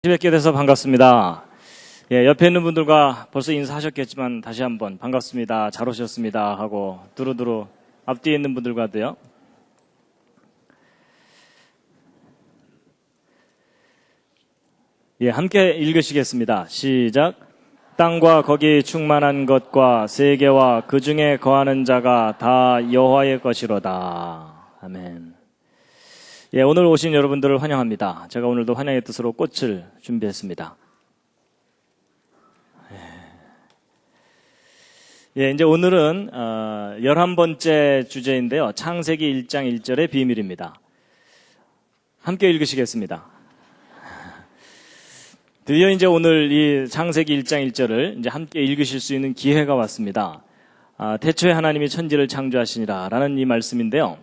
뵙게 돼서 반갑습니다. 옆에 있는 분들과 벌써 인사하셨겠지만 다시 한번 반갑습니다. 잘 오셨습니다 하고 두루두루 앞뒤에 있는 분들과도요. 함께 읽으시겠습니다. 시작. 땅과 거기 충만한 것과 세계와 그 중에 거하는 자가 다 여호와의 것이로다. 아멘. 오늘 오신 여러분들을 환영합니다. 제가 오늘도 환영의 뜻으로 꽃을 준비했습니다. 이제 오늘은 11번째 주제인데요. 창세기 1장 1절의 비밀입니다. 함께 읽으시겠습니다. 드디어 이제 오늘 이 창세기 1장 1절을 이제 함께 읽으실 수 있는 기회가 왔습니다. 태초에 하나님이 천지를 창조하시니라 라는 이 말씀인데요.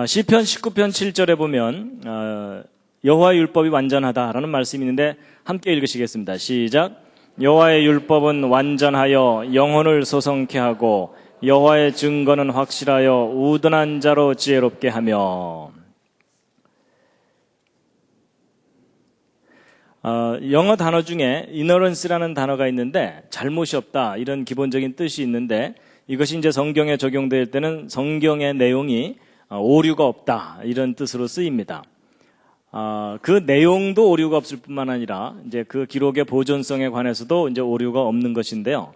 시편 19편 7절에 보면 여호와의 율법이 완전하다라는 말씀이 있는데 함께 읽으시겠습니다. 시작. 여호와의 율법은 완전하여 영혼을 소성케 하고 여호와의 증거는 확실하여 우둔한 자로 지혜롭게 하며. 영어 단어 중에 ignorance라는 단어가 있는데 잘못이 없다 이런 기본적인 뜻이 있는데 이것이 이제 성경에 적용될 때는 성경의 내용이 오류가 없다 이런 뜻으로 쓰입니다. 그 내용도 오류가 없을 뿐만 아니라 이제 그 기록의 보존성에 관해서도 이제 오류가 없는 것인데요.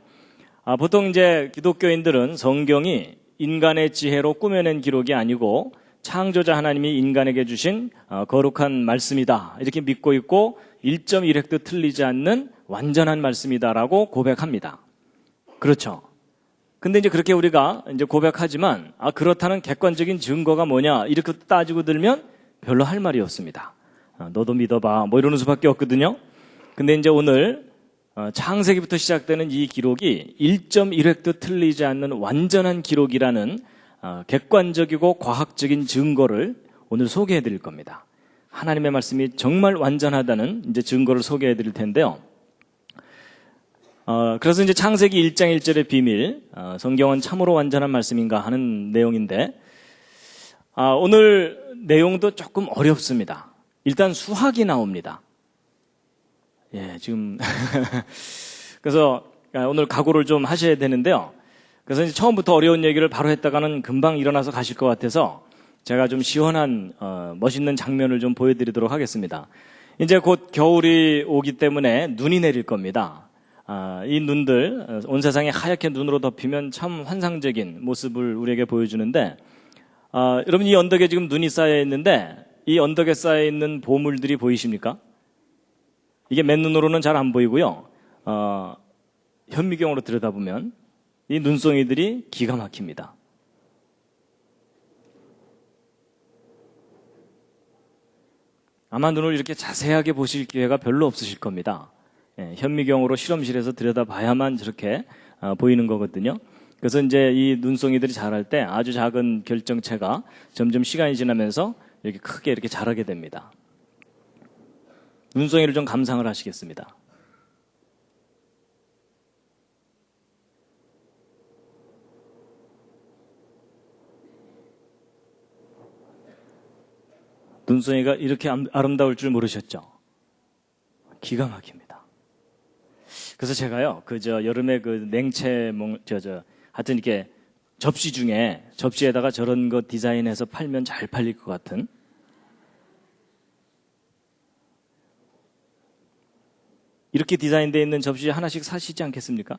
보통 이제 기독교인들은 성경이 인간의 지혜로 꾸며낸 기록이 아니고 창조자 하나님이 인간에게 주신 거룩한 말씀이다 이렇게 믿고 있고 1.1획도 틀리지 않는 완전한 말씀이다라고 고백합니다. 그렇죠. 근데 이제 그렇게 우리가 이제 고백하지만 그렇다는 객관적인 증거가 뭐냐 이렇게 따지고 들면 별로 할 말이 없습니다. 너도 믿어봐 뭐 이러는 수밖에 없거든요. 근데 이제 오늘 창세기부터 시작되는 이 기록이 1.1획도 틀리지 않는 완전한 기록이라는 객관적이고 과학적인 증거를 오늘 소개해 드릴 겁니다. 하나님의 말씀이 정말 완전하다는 이제 증거를 소개해 드릴 텐데요. 그래서 이제 창세기 1장 1절의 비밀, 성경은 참으로 완전한 말씀인가 하는 내용인데, 오늘 내용도 조금 어렵습니다. 일단 수학이 나옵니다. 지금. 그래서 오늘 각오를 좀 하셔야 되는데요. 그래서 이제 처음부터 어려운 얘기를 바로 했다가는 금방 일어나서 가실 것 같아서 제가 좀 시원한, 멋있는 장면을 좀 보여드리도록 하겠습니다. 이제 곧 겨울이 오기 때문에 눈이 내릴 겁니다. 이 눈들, 온 세상에 하얗게 눈으로 덮이면 참 환상적인 모습을 우리에게 보여주는데, 여러분 이 언덕에 지금 눈이 쌓여 있는데, 이 언덕에 쌓여 있는 보물들이 보이십니까? 이게 맨눈으로는 잘 안 보이고요. 현미경으로 들여다보면 이 눈송이들이 기가 막힙니다. 아마 눈을 이렇게 자세하게 보실 기회가 별로 없으실 겁니다. 현미경으로 실험실에서 들여다봐야만 저렇게 보이는 거거든요. 그래서 이제 이 눈송이들이 자랄 때 아주 작은 결정체가 점점 시간이 지나면서 이렇게 크게 이렇게 자라게 됩니다. 눈송이를 좀 감상을 하시겠습니다. 눈송이가 이렇게 아름다울 줄 모르셨죠? 기가 막힙니다. 그래서 제가요, 여름에 냉채, 하여튼 이렇게 접시에다가 저런 거 디자인해서 팔면 잘 팔릴 것 같은. 이렇게 디자인되어 있는 접시 하나씩 사시지 않겠습니까?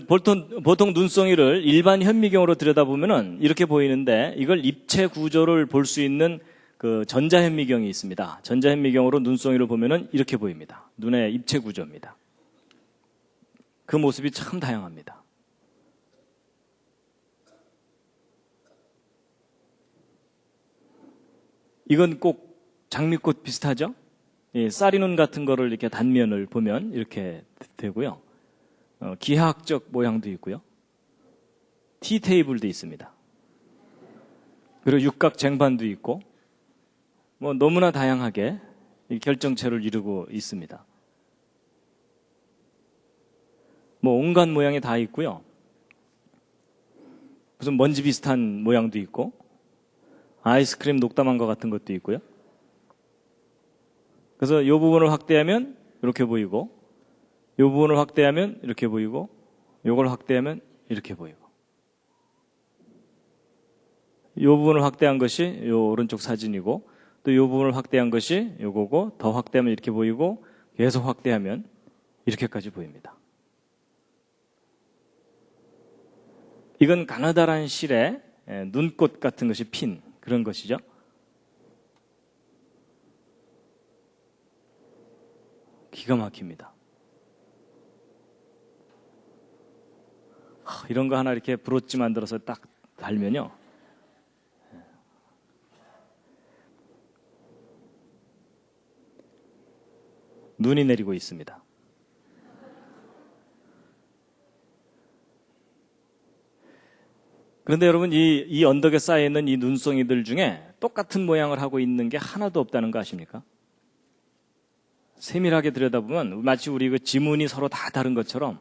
보통 눈송이를 일반 현미경으로 들여다보면은 이렇게 보이는데 이걸 입체 구조를 볼 수 있는 전자현미경이 있습니다. 전자현미경으로 눈송이를 보면은 이렇게 보입니다. 눈의 입체 구조입니다. 그 모습이 참 다양합니다. 이건 꼭 장미꽃 비슷하죠? 쌀이눈 같은 거를 이렇게 단면을 보면 이렇게 되고요. 기하학적 모양도 있고요. 티테이블도 있습니다. 그리고 육각 쟁반도 있고 너무나 다양하게 결정체를 이루고 있습니다. 온갖 모양이 다 있고요. 무슨 먼지 비슷한 모양도 있고 아이스크림 녹담한 것 같은 것도 있고요. 그래서 이 부분을 확대하면 이렇게 보이고 이 부분을 확대하면 이렇게 보이고 이걸 확대하면 이렇게 보이고 이 부분을 확대한 것이 이 오른쪽 사진이고 또 이 부분을 확대한 것이 이거고 더 확대하면 이렇게 보이고 계속 확대하면 이렇게까지 보입니다. 이건 가느다란 실에 눈꽃 같은 것이 핀 그런 것이죠. 기가 막힙니다. 이런 거 하나 이렇게 브로치 만들어서 딱 달면요. 눈이 내리고 있습니다. 그런데 여러분 이 언덕에 쌓여있는 이 눈송이들 중에 똑같은 모양을 하고 있는 게 하나도 없다는 거 아십니까? 세밀하게 들여다보면 마치 우리 그 지문이 서로 다 다른 것처럼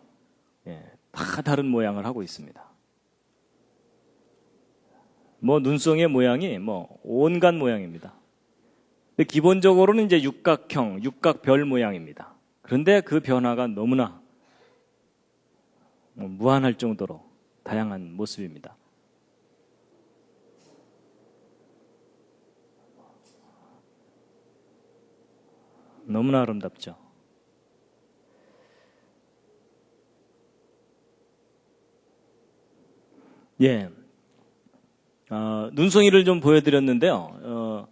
다 다른 모양을 하고 있습니다. 뭐 눈송이의 모양이 뭐 온갖 모양입니다. 근데 기본적으로는 이제 육각형, 육각별 모양입니다. 그런데 그 변화가 너무나 무한할 정도로 다양한 모습입니다. 너무나 아름답죠. 예. 눈송이를 좀 보여드렸는데요.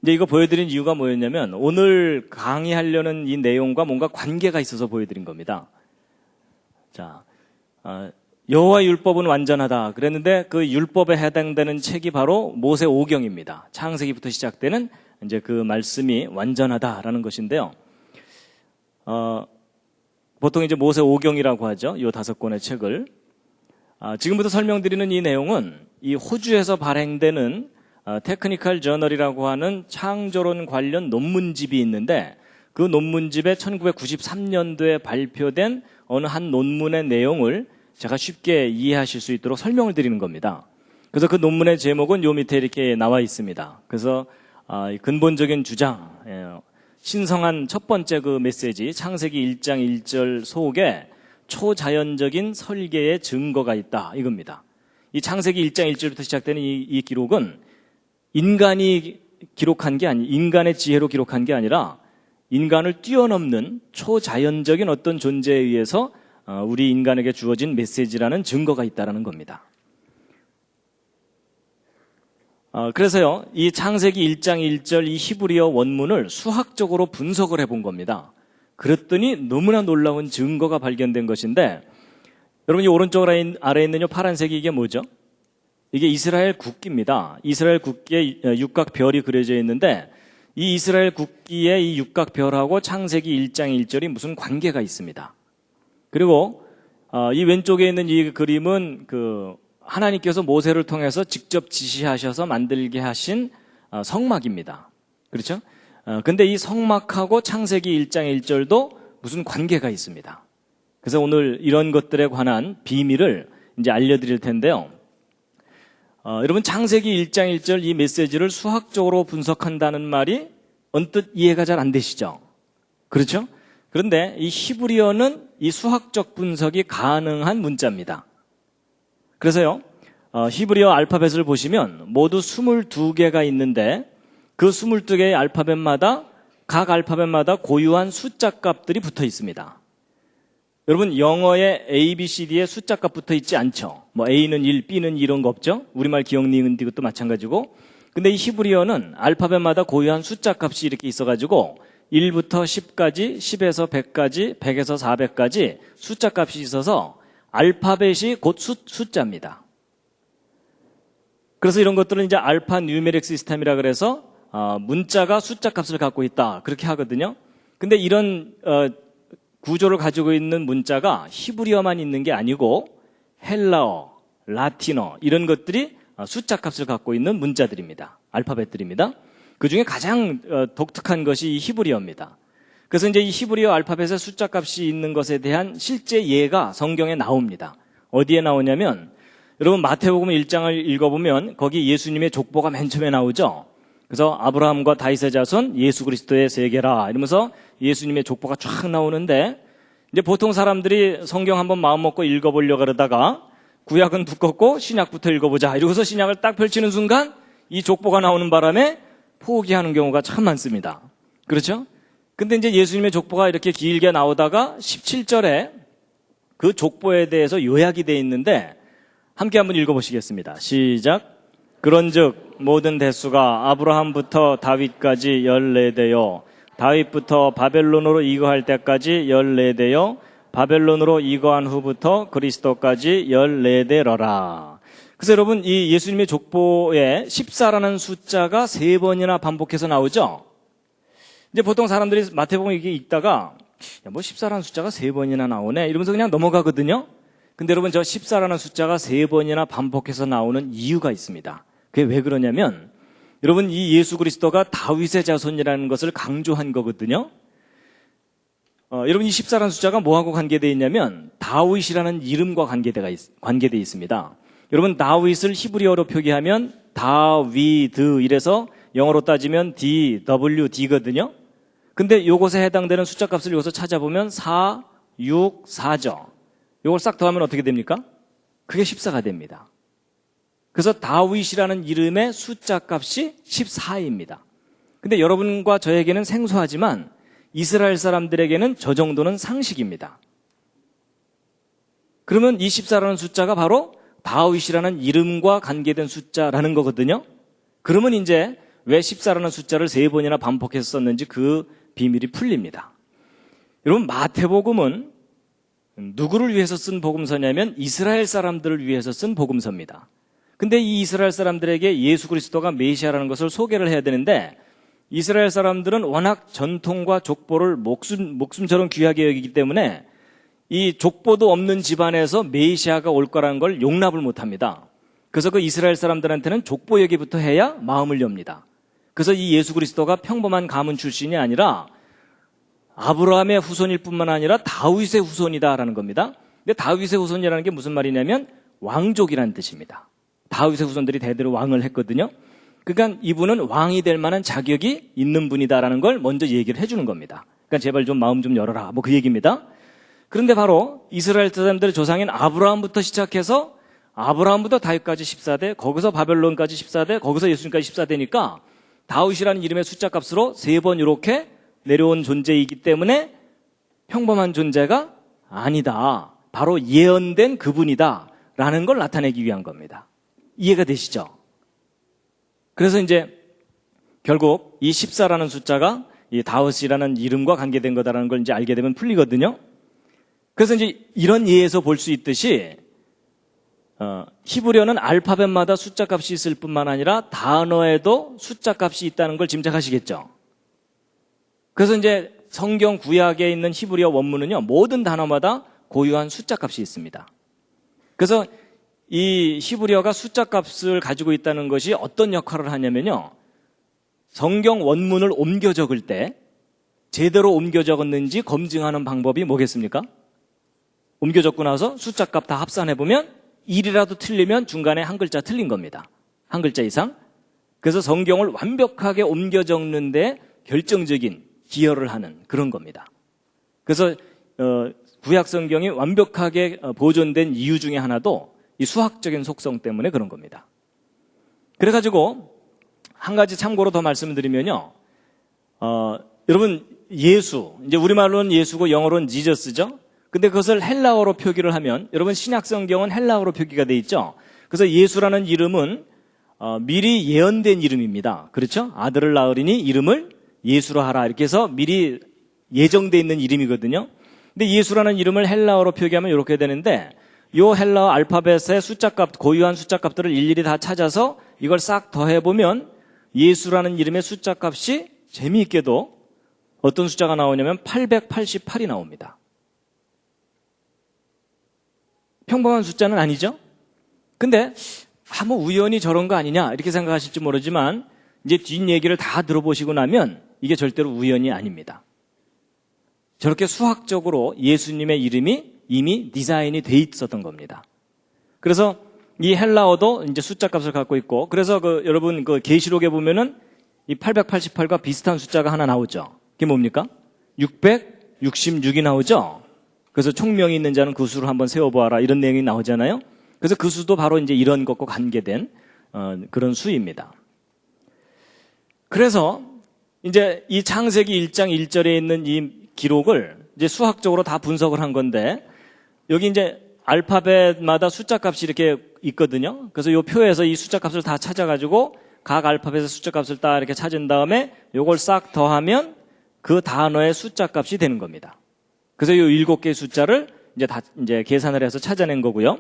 이제 이거 보여드린 이유가 뭐였냐면 오늘 강의하려는 이 내용과 뭔가 관계가 있어서 보여드린 겁니다. 자, 여호와 율법은 완전하다 그랬는데 그 율법에 해당되는 책이 바로 모세 오경입니다. 창세기부터 시작되는 이제 그 말씀이 완전하다라는 것인데요. 보통 이제 모세 오경이라고 하죠. 이 5권의 책을. 지금부터 설명드리는 이 내용은 이 호주에서 발행되는 테크니컬 저널이라고 하는 창조론 관련 논문집이 있는데 그 논문집에 1993년도에 발표된 어느 한 논문의 내용을 제가 쉽게 이해하실 수 있도록 설명을 드리는 겁니다. 그래서 그 논문의 제목은 요 밑에 이렇게 나와 있습니다. 그래서 근본적인 주장, 신성한 첫 번째 그 메시지 창세기 1장 1절 속에 초자연적인 설계의 증거가 있다 이겁니다. 이 창세기 1장 1절부터 시작되는 이 기록은 인간이 기록한 게 인간의 지혜로 기록한 게 아니라 인간을 뛰어넘는 초자연적인 어떤 존재에 의해서 우리 인간에게 주어진 메시지라는 증거가 있다는 겁니다. 그래서요, 이 창세기 1장 1절 이 히브리어 원문을 수학적으로 분석을 해본 겁니다. 그랬더니 너무나 놀라운 증거가 발견된 것인데 여러분 이 오른쪽 아래에 있는 이 파란색이 이게 뭐죠? 이게 이스라엘 국기입니다. 이스라엘 국기에 육각별이 그려져 있는데 이 이스라엘 국기의 이 육각별하고 창세기 1장 1절이 무슨 관계가 있습니다. 그리고 이 왼쪽에 있는 이 그림은 그 하나님께서 모세를 통해서 직접 지시하셔서 만들게 하신 성막입니다. 그렇죠? 근데 이 성막하고 창세기 1장 1절도 무슨 관계가 있습니다. 그래서 오늘 이런 것들에 관한 비밀을 이제 알려드릴 텐데요. 여러분 창세기 1장 1절 이 메시지를 수학적으로 분석한다는 말이 언뜻 이해가 잘 안 되시죠? 그렇죠? 그런데 이 히브리어는 이 수학적 분석이 가능한 문자입니다. 그래서요, 히브리어 알파벳을 보시면 모두 22개가 있는데 그 22개의 알파벳마다 각 알파벳마다 고유한 숫자 값들이 붙어 있습니다. 여러분 영어에 A, B, C, D에 숫자 값 붙어 있지 않죠? 뭐 A는 1, B는 2 이런 거 없죠? 우리말 기억, 니은, 디귿도 마찬가지고. 근데 이 히브리어는 알파벳마다 고유한 숫자 값이 이렇게 있어가지고 1부터 10까지, 10에서 100까지, 100에서 400까지 숫자 값이 있어서 알파벳이 곧 숫자입니다. 그래서 이런 것들은 이제 알파 뉴메릭 시스템이라 그래서 문자가 숫자 값을 갖고 있다 그렇게 하거든요. 근데 이런 구조를 가지고 있는 문자가 히브리어만 있는 게 아니고 헬라어, 라틴어 이런 것들이 숫자 값을 갖고 있는 문자들입니다. 알파벳들입니다. 그중에 가장 독특한 것이 이 히브리어입니다. 그래서 이제 이 히브리어 알파벳에 숫자 값이 있는 것에 대한 실제 예가 성경에 나옵니다. 어디에 나오냐면 여러분 마태복음 1장을 읽어보면 거기 예수님의 족보가 맨 처음에 나오죠. 그래서 아브라함과 다윗의 자손 예수 그리스도의 세계라 이러면서 예수님의 족보가 쫙 나오는데 이제 보통 사람들이 성경 한번 마음 먹고 읽어보려고 그러다가 구약은 두껍고 신약부터 읽어보자 이러고서 신약을 딱 펼치는 순간 이 족보가 나오는 바람에 포기하는 경우가 참 많습니다. 그렇죠? 근데 이제 예수님의 족보가 이렇게 길게 나오다가 17절에 그 족보에 대해서 요약이 되어 있는데 함께 한번 읽어보시겠습니다. 시작. 그런즉 모든 대수가 아브라함부터 다윗까지 14대요 다윗부터 바벨론으로 이거할 때까지 14대요 바벨론으로 이거한 후부터 그리스도까지 14대러라. 그래서 여러분 이 예수님의 족보에 14라는 숫자가 3번이나 반복해서 나오죠. 이제 보통 사람들이 마태복음 이렇게 읽다가 뭐 14라는 숫자가 3번이나 나오네 이러면서 그냥 넘어가거든요. 근데 여러분 저 14라는 숫자가 3번이나 반복해서 나오는 이유가 있습니다. 그게 왜 그러냐면 여러분 이 예수 그리스도가 다윗의 자손이라는 것을 강조한 거거든요. 여러분 이 14라는 숫자가 뭐하고 관계되어 있냐면 다윗이라는 이름과 관계되어 있습니다. 여러분 다윗을 히브리어로 표기하면 다위드 이래서 영어로 따지면 DWD거든요. 근데 요것에 해당되는 숫자 값을 여기서 찾아보면 4, 6, 4죠. 요걸 싹 더하면 어떻게 됩니까? 그게 14가 됩니다. 그래서 다윗이라는 이름의 숫자 값이 14입니다. 근데 여러분과 저에게는 생소하지만 이스라엘 사람들에게는 저 정도는 상식입니다. 그러면 이 14라는 숫자가 바로 다윗이라는 이름과 관계된 숫자라는 거거든요. 그러면 이제 왜 14라는 숫자를 3번이나 반복해서 썼는지 그 비밀이 풀립니다. 여러분 마태복음은 누구를 위해서 쓴 복음서냐면 이스라엘 사람들을 위해서 쓴 복음서입니다. 근데 이 이스라엘 사람들에게 예수 그리스도가 메시아라는 것을 소개를 해야 되는데 이스라엘 사람들은 워낙 전통과 족보를 목숨처럼 귀하게 여기기 때문에 이 족보도 없는 집안에서 메시아가 올 거라는 걸 용납을 못합니다. 그래서 그 이스라엘 사람들한테는 족보 얘기부터 해야 마음을 엽니다. 그래서 이 예수 그리스도가 평범한 가문 출신이 아니라 아브라함의 후손일 뿐만 아니라 다윗의 후손이다라는 겁니다. 근데 다윗의 후손이라는 게 무슨 말이냐면 왕족이라는 뜻입니다. 다윗의 후손들이 대대로 왕을 했거든요. 그러니까 이분은 왕이 될 만한 자격이 있는 분이다라는 걸 먼저 얘기를 해주는 겁니다. 그러니까 제발 좀 마음 좀 열어라 뭐 그 얘기입니다. 그런데 바로 이스라엘 사람들의 조상인 아브라함부터 시작해서 아브라함부터 다윗까지 14대, 거기서 바벨론까지 14대, 거기서 예수님까지 14대니까 다윗이라는 이름의 숫자 값으로 3번 이렇게 내려온 존재이기 때문에 평범한 존재가 아니다. 바로 예언된 그분이다. 라는 걸 나타내기 위한 겁니다. 이해가 되시죠? 그래서 이제 결국 이 14라는 숫자가 이 다윗이라는 이름과 관계된 거다라는 걸 이제 알게 되면 풀리거든요. 그래서 이제 이런 예에서 볼 수 있듯이 히브리어는 알파벳마다 숫자 값이 있을 뿐만 아니라 단어에도 숫자 값이 있다는 걸 짐작하시겠죠? 그래서 이제 성경 구약에 있는 히브리어 원문은요, 모든 단어마다 고유한 숫자 값이 있습니다. 그래서 이 히브리어가 숫자 값을 가지고 있다는 것이 어떤 역할을 하냐면요, 성경 원문을 옮겨 적을 때 제대로 옮겨 적었는지 검증하는 방법이 뭐겠습니까? 옮겨 적고 나서 숫자 값 다 합산해보면 1이라도 틀리면 중간에 한 글자 틀린 겁니다. 한 글자 이상. 그래서 성경을 완벽하게 옮겨 적는데 결정적인 기여를 하는 그런 겁니다. 그래서 구약 성경이 완벽하게 보존된 이유 중에 하나도 이 수학적인 속성 때문에 그런 겁니다. 그래가지고 한 가지 참고로 더 말씀을 드리면요, 여러분 예수, 이제 우리말로는 예수고 영어로는 지저스죠. 근데 그것을 헬라어로 표기를 하면, 여러분 신약 성경은 헬라어로 표기가 돼 있죠. 그래서 예수라는 이름은 미리 예언된 이름입니다. 그렇죠? 아들을 낳으리니 이름을 예수로 하라, 이렇게 해서 미리 예정돼 있는 이름이거든요. 근데 예수라는 이름을 헬라어로 표기하면 이렇게 되는데, 요 헬라어 알파벳의 숫자값, 고유한 숫자값들을 일일이 다 찾아서 이걸 싹 더해보면 예수라는 이름의 숫자값이 재미있게도 어떤 숫자가 나오냐면 888이 나옵니다. 평범한 숫자는 아니죠? 근데 뭐 우연히 저런 거 아니냐 이렇게 생각하실지 모르지만 이제 뒷얘기를 다 들어보시고 나면 이게 절대로 우연이 아닙니다. 저렇게 수학적으로 예수님의 이름이 이미 디자인이 돼 있었던 겁니다. 그래서 이 헬라어도 이제 숫자 값을 갖고 있고, 그래서 여러분 계시록에 보면은 이 888과 비슷한 숫자가 하나 나오죠. 그게 뭡니까? 666이 나오죠. 그래서 총명이 있는 자는 그 수를 한번 세워보아라, 이런 내용이 나오잖아요. 그래서 그 수도 바로 이제 이런 것과 관계된 그런 수입니다. 그래서 이제 이 창세기 1장 1절에 있는 이 기록을 이제 수학적으로 다 분석을 한 건데, 여기 이제 알파벳마다 숫자 값이 이렇게 있거든요. 그래서 이 표에서 이 숫자 값을 다 찾아가지고 각 알파벳의 숫자 값을 딱 이렇게 찾은 다음에 요걸 싹 더하면 그 단어의 숫자 값이 되는 겁니다. 그래서 요 7개의 숫자를 이제 계산을 해서 찾아낸 거고요.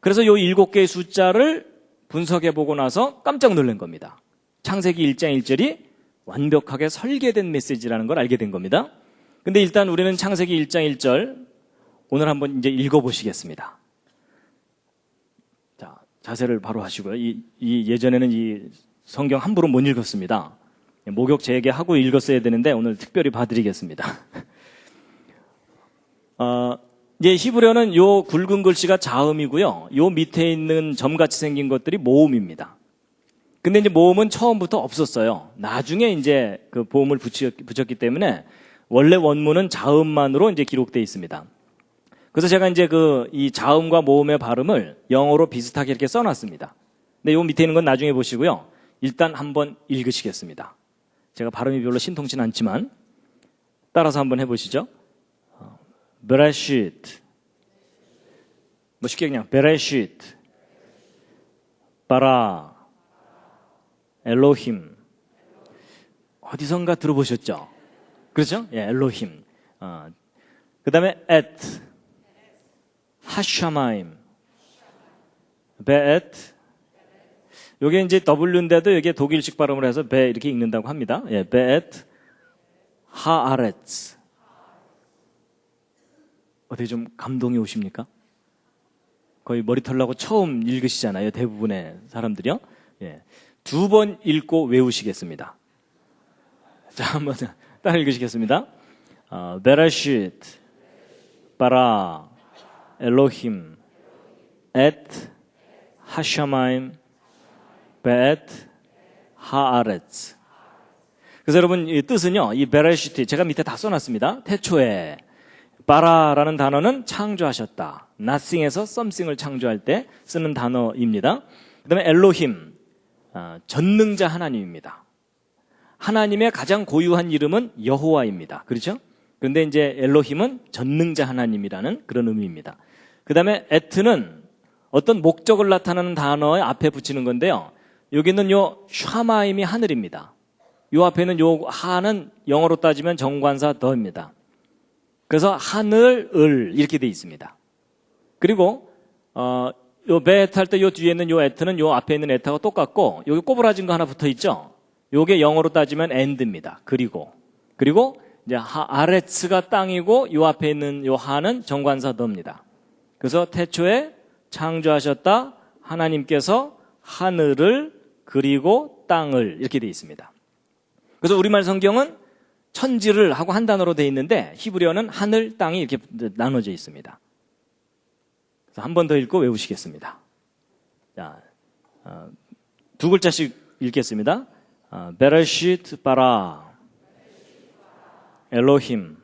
그래서 요 7개의 숫자를 분석해 보고 나서 깜짝 놀란 겁니다. 창세기 1장 1절이 완벽하게 설계된 메시지라는 걸 알게 된 겁니다. 근데 일단 우리는 창세기 1장 1절 오늘 한번 이제 읽어보시겠습니다. 자, 자세를 바로 하시고요. 예전에는 이 성경 함부로 못 읽었습니다. 목욕 재개하고 읽었어야 되는데 오늘 특별히 봐드리겠습니다. 이제 히브리어는 요 굵은 글씨가 자음이고요. 요 밑에 있는 점같이 생긴 것들이 모음입니다. 근데 이제 모음은 처음부터 없었어요. 나중에 이제 그 보음을 붙였기 때문에 원래 원문은 자음만으로 이제 기록되어 있습니다. 그래서 제가 이제 이 자음과 모음의 발음을 영어로 비슷하게 이렇게 써놨습니다. 근데 요 밑에 있는 건 나중에 보시고요. 일단 한번 읽으시겠습니다. 제가 발음이 별로 신통치 않지만 따라서 한번 해보시죠. 베레시트, 뭐 쉽게 그냥 베레시트, 바라, 엘로힘. 어디선가 들어보셨죠? 그렇죠? 예, 엘로힘. 그 다음에 앳, 하샤마임, 베엣. 요게 이제 W인데도 여기에 독일식 발음을 해서 베 이렇게 읽는다고 합니다. 예, 베엣, 하아렛. 어떻게 좀 감동이 오십니까? 거의 머리털 나고 처음 읽으시잖아요. 대부분의 사람들이요. 예. 2번 읽고 외우시겠습니다. 자, 한번 따라 읽으시겠습니다. 베라시트, 바라, 엘로힘, 앳, 하샤마임, 베엣, 하아렛. 그래서 여러분 이 뜻은요, 이 베라시트 제가 밑에 다 써놨습니다. 태초에. 바라라는 단어는 창조하셨다. nothing에서 something을 창조할 때 쓰는 단어입니다. 그 다음에 엘로힘, 전능자 하나님입니다. 하나님의 가장 고유한 이름은 여호와입니다. 그렇죠? 그런데 이제 엘로힘은 전능자 하나님이라는 그런 의미입니다. 그 다음에 에트는 어떤 목적을 나타내는 단어의 앞에 붙이는 건데요. 여기는 요 샤마임이 하늘입니다. 요 앞에는 요 하는 영어로 따지면 정관사 더입니다. 그래서 하늘을 이렇게 돼 있습니다. 그리고 요 베트 할 때 요 뒤에 있는 요 에트는 요 앞에 있는 에트하고 똑같고 여기 꼬부라진 거 하나 붙어 있죠. 요게 영어로 따지면 end입니다. 그리고 이제 아레츠가 땅이고 요 앞에 있는 요 하는 정관사 더입니다. 그래서 태초에 창조하셨다. 하나님께서 하늘을 그리고 땅을 이렇게 돼 있습니다. 그래서 우리말 성경은 천지를 하고 한 단어로 되어 있는데 히브리어는 하늘, 땅이 이렇게 나눠져 있습니다. 그래서 한 번 더 읽고 외우시겠습니다. 자, 2글자씩 읽겠습니다. 베레시트 바라, 엘로힘,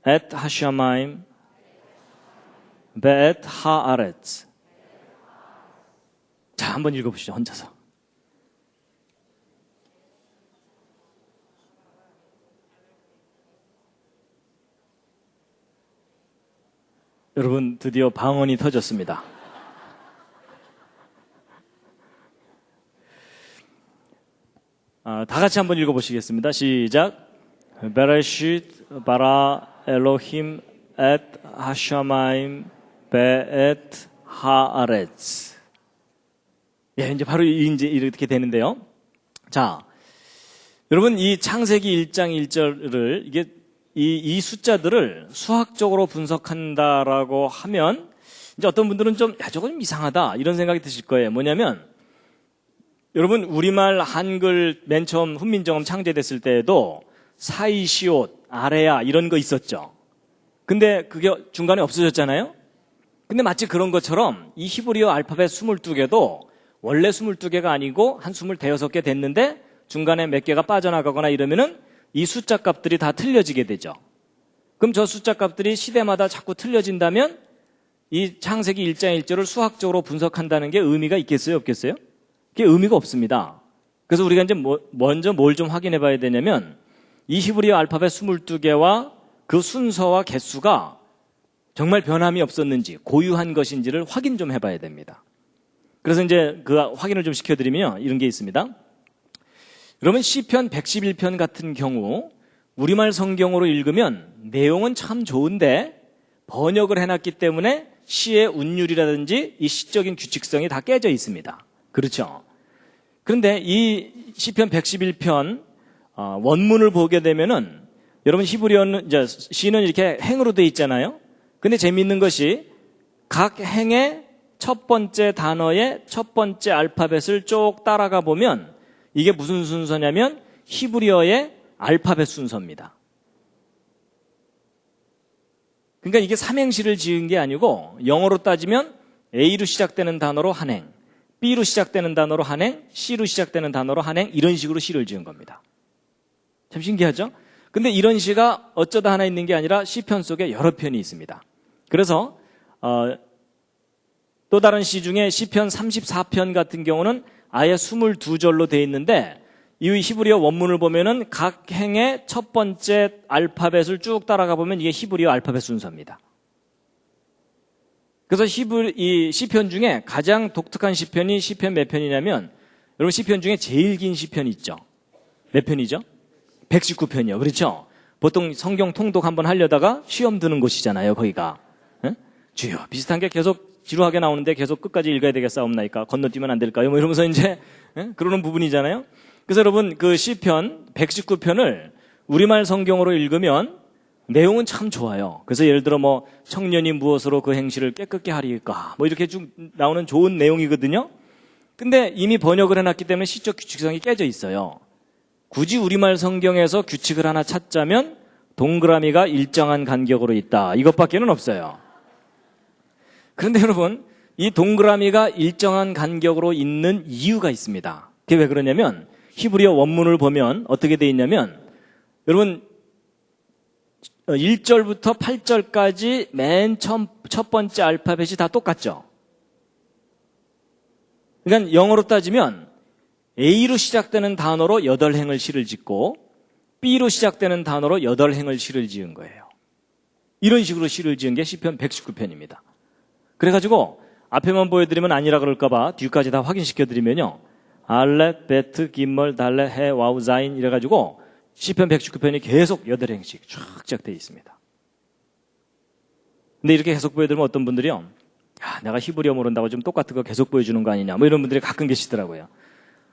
앳 하샤마임, 베엣 하아렛. 자, 한번 읽어보시죠. 혼자서. 여러분 드디어 방언이 터졌습니다. 다 같이 한번 읽어보시겠습니다. 시작. 베레시트 바라 엘로힘 앳 하샤마임 베엣 하아렛. 예, 이제 바로 이제 이렇게 되는데요. 자, 여러분 이 창세기 1장 1절을 이게 이 숫자들을 수학적으로 분석한다라고 하면 이제 어떤 분들은 저거 좀 이상하다 이런 생각이 드실 거예요. 뭐냐면 여러분 우리말 한글 맨 처음 훈민정음 창제됐을 때에도 사이시옷, 아레야 이런 거 있었죠. 근데 그게 중간에 없어졌잖아요. 근데 마치 그런 것처럼 이 히브리어 알파벳 22개도 원래 22개가 아니고 한 25개 됐는데 중간에 몇 개가 빠져나가거나 이러면은 이 숫자 값들이 다 틀려지게 되죠. 그럼 저 숫자 값들이 시대마다 자꾸 틀려진다면 이 창세기 1장 1절을 수학적으로 분석한다는 게 의미가 있겠어요? 없겠어요? 그게 의미가 없습니다. 그래서 우리가 이제 먼저 뭘 좀 확인해 봐야 되냐면 이 히브리어 알파벳 22개와 그 순서와 개수가 정말 변함이 없었는지 고유한 것인지를 확인 좀 해봐야 됩니다. 그래서 이제 그 확인을 좀 시켜드리면 이런 게 있습니다. 그러면 시편 111편 같은 경우 우리말 성경으로 읽으면 내용은 참 좋은데 번역을 해놨기 때문에 시의 운율이라든지 이 시적인 규칙성이 다 깨져 있습니다. 그렇죠? 그런데 이 시편 111편 원문을 보게 되면은 여러분 히브리어는 이제 시는 이렇게 행으로 돼 있잖아요. 근데 재미있는 것이 각 행의 첫 번째 단어의 첫 번째 알파벳을 쭉 따라가 보면 이게 무슨 순서냐면 히브리어의 알파벳 순서입니다. 그러니까 이게 삼행시를 지은 게 아니고 영어로 따지면 A로 시작되는 단어로 한 행, B로 시작되는 단어로 한 행, C로 시작되는 단어로 한 행, 이런 식으로 시를 지은 겁니다. 참 신기하죠? 근데 이런 시가 어쩌다 하나 있는 게 아니라 시편 속에 여러 편이 있습니다. 그래서 또 다른 시 중에 시편 34편 같은 경우는 아예 22절로 되어 있는데 이 히브리어 원문을 보면은 각 행의 첫 번째 알파벳을 쭉 따라가 보면 이게 히브리어 알파벳 순서입니다. 그래서 이 시편 중에 가장 독특한 시편이 시편 몇 편이냐면 여러분 시편 중에 제일 긴 시편이 있죠. 몇 편이죠? 119편이요. 그렇죠? 보통 성경 통독 한번 하려다가 시험 드는 곳이잖아요. 거기가. 주여 비슷한 게 계속 지루하게 나오는데 계속 끝까지 읽어야 되겠사옵나이까? 건너뛰면 안 될까요? 뭐 이러면서 이제 그러는 부분이잖아요. 그래서 여러분 그 시편 119편을 우리말 성경으로 읽으면 내용은 참 좋아요. 그래서 예를 들어 뭐 청년이 무엇으로 그 행실을 깨끗게 하리까? 뭐 이렇게 쭉 나오는 좋은 내용이거든요. 근데 이미 번역을 해놨기 때문에 시적 규칙성이 깨져 있어요. 굳이 우리말 성경에서 규칙을 하나 찾자면 동그라미가 일정한 간격으로 있다. 이것밖에는 없어요. 그런데 여러분 이 동그라미가 일정한 간격으로 있는 이유가 있습니다. 그게 왜 그러냐면 히브리어 원문을 보면 어떻게 돼 있냐면 여러분 1절부터 8절까지 맨 처음 첫 번째 알파벳이 다 똑같죠. 그러니까 영어로 따지면 A로 시작되는 단어로 8행을 시를 짓고 B로 시작되는 단어로 8행을 시를 지은 거예요. 이런 식으로 시를 지은 게 시편 119편입니다. 그래가지고 앞에만 보여드리면 아니라 그럴까봐 뒤까지 다 확인시켜드리면요. 알렛, 베트, 김멀, 달렛, 해, 와우, 자인 이래가지고 시편 119편이 계속 8행씩 쫙 되어 있습니다. 근데 이렇게 계속 보여드리면 어떤 분들이요. 야, 내가 히브리어 모른다고 좀 똑같은 거 계속 보여주는 거 아니냐 뭐 이런 분들이 가끔 계시더라고요.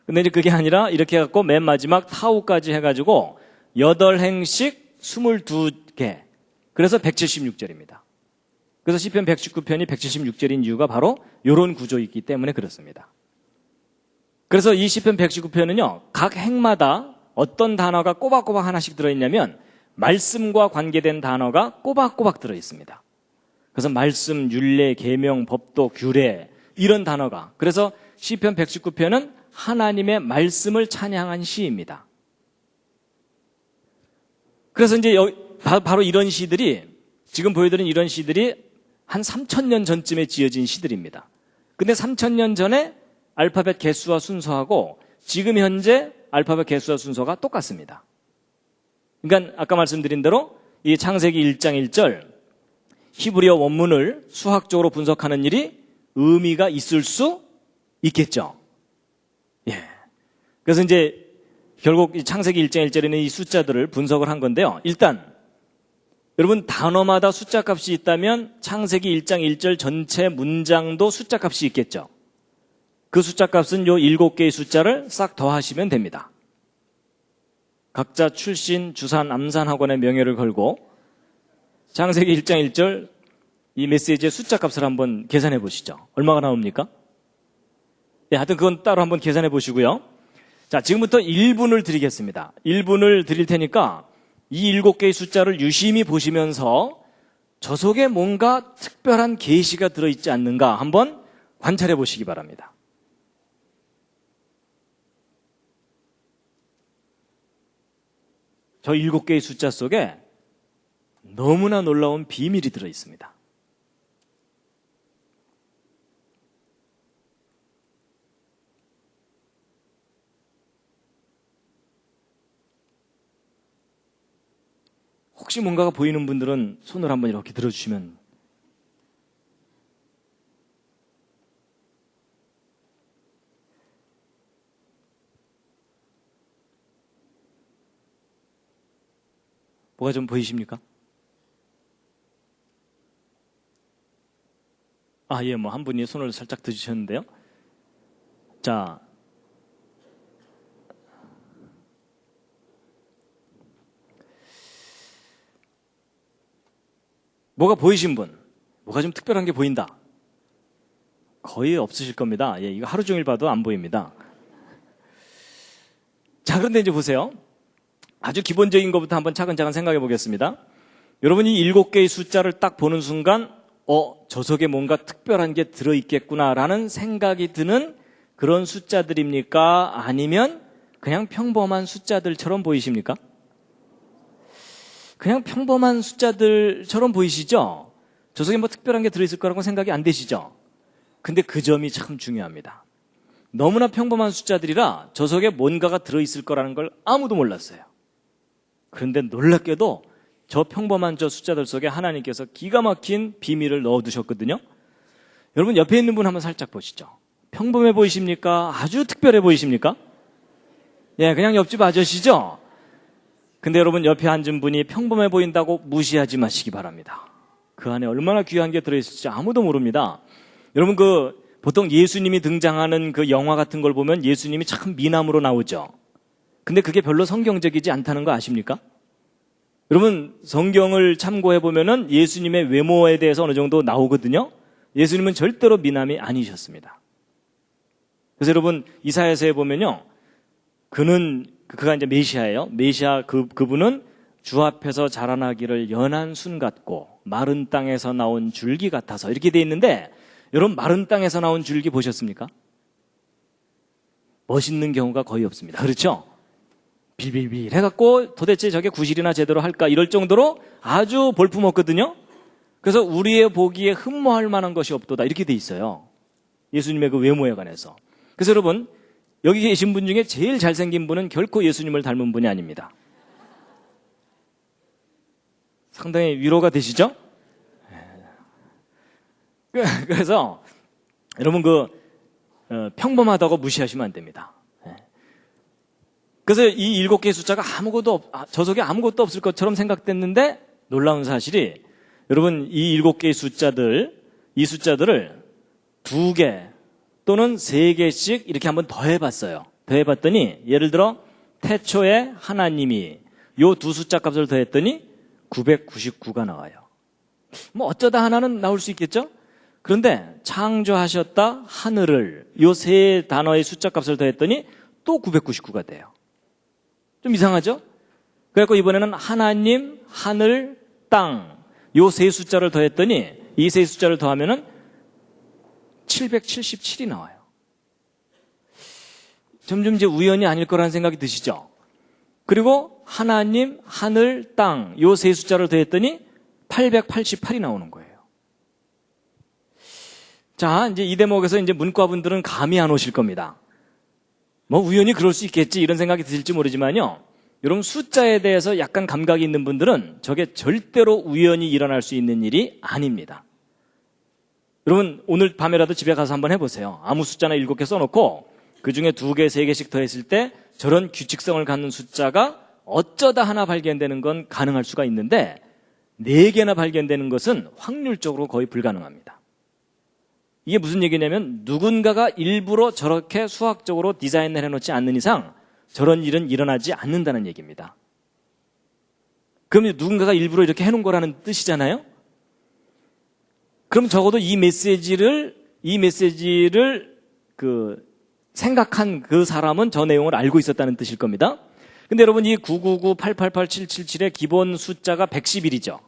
근데 이제 그게 아니라 이렇게 해갖고 맨 마지막 타우까지 해가지고 8행씩 22개. 그래서 176절입니다. 그래서 시편 119편이 176절인 이유가 바로 이런 구조이기 때문에 그렇습니다. 그래서 이 시편 119편은요. 각 행마다 어떤 단어가 꼬박꼬박 하나씩 들어있냐면 말씀과 관계된 단어가 꼬박꼬박 들어있습니다. 그래서 말씀, 율례, 계명, 법도, 규례 이런 단어가 그래서 시편 119편은 하나님의 말씀을 찬양한 시입니다. 그래서 이제 바로 이런 시들이 지금 보여드린 이런 시들이 한 3,000년 전쯤에 지어진 시들입니다. 근데 3,000년 전에 알파벳 개수와 순서하고 지금 현재 알파벳 개수와 순서가 똑같습니다. 그러니까 아까 말씀드린 대로 이 창세기 1장 1절 히브리어 원문을 수학적으로 분석하는 일이 의미가 있을 수 있겠죠. 예. 그래서 이제 결국 이 창세기 1장 1절에는 이 숫자들을 분석을 한 건데요. 일단 여러분 단어마다 숫자 값이 있다면 창세기 1장 1절 전체 문장도 숫자 값이 있겠죠. 그 숫자 값은 요 7개의 숫자를 싹 더하시면 됩니다. 각자 출신, 주산, 암산 학원의 명예를 걸고 창세기 1장 1절 이 메시지의 숫자 값을 한번 계산해 보시죠. 얼마가 나옵니까? 네, 하여튼 그건 따로 한번 계산해 보시고요. 자, 지금부터 1분을 드리겠습니다. 1분을 드릴 테니까 이 7개의 숫자를 유심히 보시면서 저 속에 뭔가 특별한 계시가 들어있지 않는가 한번 관찰해 보시기 바랍니다. 저 7개의 숫자 속에 너무나 놀라운 비밀이 들어있습니다. 혹시 뭔가가 보이는 분들은 손을 한번 이렇게 들어주시면. 뭐가 좀 보이십니까? 예, 한 분이 손을 살짝 드시셨는데요. 자, 뭐가 보이신 분? 뭐가 좀 특별한 게 보인다? 거의 없으실 겁니다. 예, 이거 하루 종일 봐도 안 보입니다. 자, 그런데 이제 보세요. 아주 기본적인 것부터 한번 차근차근 생각해 보겠습니다. 여러분이 7개의 숫자를 딱 보는 순간, 저 속에 뭔가 특별한 게 들어있겠구나라는 생각이 드는 그런 숫자들입니까? 아니면 그냥 평범한 숫자들처럼 보이십니까? 그냥 평범한 숫자들처럼 보이시죠? 저 속에 뭐 특별한 게 들어있을 거라고 생각이 안 되시죠? 근데 그 점이 참 중요합니다. 너무나 평범한 숫자들이라 저 속에 뭔가가 들어있을 거라는 걸 아무도 몰랐어요. 그런데 놀랍게도 저 평범한 저 숫자들 속에 하나님께서 기가 막힌 비밀을 넣어두셨거든요. 여러분 옆에 있는 분 한번 살짝 보시죠. 평범해 보이십니까? 아주 특별해 보이십니까? 예, 그냥 옆집 아저씨죠? 근데 여러분 옆에 앉은 분이 평범해 보인다고 무시하지 마시기 바랍니다. 그 안에 얼마나 귀한 게 들어있을지 아무도 모릅니다. 여러분 보통 예수님이 등장하는 그 영화 같은 걸 보면 예수님이 참 미남으로 나오죠. 근데 그게 별로 성경적이지 않다는 거 아십니까? 여러분 성경을 참고해 보면은 예수님의 외모에 대해서 어느 정도 나오거든요. 예수님은 절대로 미남이 아니셨습니다. 그래서 여러분 이사야서에 보면요, 그가 이제 메시아예요. 메시아 그분은 주 앞에서 자라나기를 연한 순 같고 마른 땅에서 나온 줄기 같아서 이렇게 돼 있는데, 여러분 마른 땅에서 나온 줄기 보셨습니까? 멋있는 경우가 거의 없습니다. 그렇죠? 빌빌빌 해갖고 도대체 저게 구실이나 제대로 할까 이럴 정도로 아주 볼품없거든요. 그래서 우리의 보기에 흠모할 만한 것이 없도다 이렇게 돼 있어요. 예수님의 그 외모에 관해서. 그래서 여러분 여기 계신 분 중에 제일 잘생긴 분은 결코 예수님을 닮은 분이 아닙니다. 상당히 위로가 되시죠? 그래서 여러분 평범하다고 무시하시면 안 됩니다. 그래서 이 7개의 숫자가 저 속에 아무것도 없을 것처럼 생각됐는데 놀라운 사실이, 여러분 이 7개의 이 숫자들을 2개 또는 3개씩 이렇게 한번 더해봤어요. 더해봤더니 예를 들어 태초에 하나님이 요 두 숫자 값을 더했더니 999가 나와요. 뭐 어쩌다 하나는 나올 수 있겠죠? 그런데 창조하셨다 하늘을 요 세 단어의 숫자 값을 더했더니 또 999가 돼요. 좀 이상하죠? 그래서 이번에는 하나님, 하늘, 땅 요 세 숫자를 더했더니 이 세 숫자를 더하면은 777이 나와요. 점점 이제 우연이 아닐 거라는 생각이 드시죠? 그리고 하나님, 하늘, 땅 요 세 숫자를 더했더니 888이 나오는 거예요. 자, 이제 이 대목에서 이제 문과분들은 감이 안 오실 겁니다. 뭐 우연히 그럴 수 있겠지 이런 생각이 드실지 모르지만요, 여러분 숫자에 대해서 약간 감각이 있는 분들은 저게 절대로 우연히 일어날 수 있는 일이 아닙니다. 여러분 오늘 밤에라도 집에 가서 한번 해보세요. 아무 숫자나 7개 써놓고 그중에 2개, 3개씩 더했을 때 저런 규칙성을 갖는 숫자가 어쩌다 하나 발견되는 건 가능할 수가 있는데 4개나 발견되는 것은 확률적으로 거의 불가능합니다. 이게 무슨 얘기냐면 누군가가 일부러 저렇게 수학적으로 디자인을 해놓지 않는 이상 저런 일은 일어나지 않는다는 얘기입니다. 그럼 누군가가 일부러 이렇게 해놓은 거라는 뜻이잖아요? 그럼 적어도 이 메시지를 생각한 그 사람은 저 내용을 알고 있었다는 뜻일 겁니다. 근데 여러분 이 999, 888, 777의 기본 숫자가 111이죠.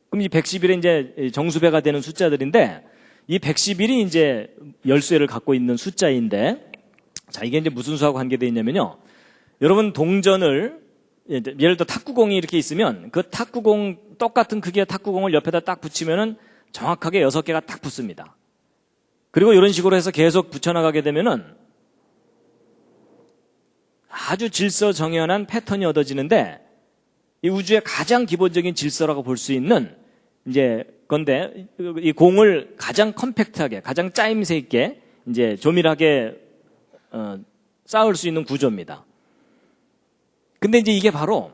그럼 이 111이 이제 정수배가 되는 숫자들인데 이 111이 이제 열쇠를 갖고 있는 숫자인데 자, 이게 이제 무슨 수하고 관계되어 있냐면요. 여러분 동전을 예를 들어 탁구공이 이렇게 있으면 그 탁구공 똑같은 크기의 탁구공을 옆에다 딱 붙이면은 정확하게 6개가 딱 붙습니다. 그리고 이런 식으로 해서 계속 붙여나가게 되면은 아주 질서정연한 패턴이 얻어지는데 이 우주의 가장 기본적인 질서라고 볼 수 있는 이제 건데 이 공을 가장 컴팩트하게, 가장 짜임새 있게 이제 조밀하게 쌓을 수 있는 구조입니다. 근데 이제 이게 바로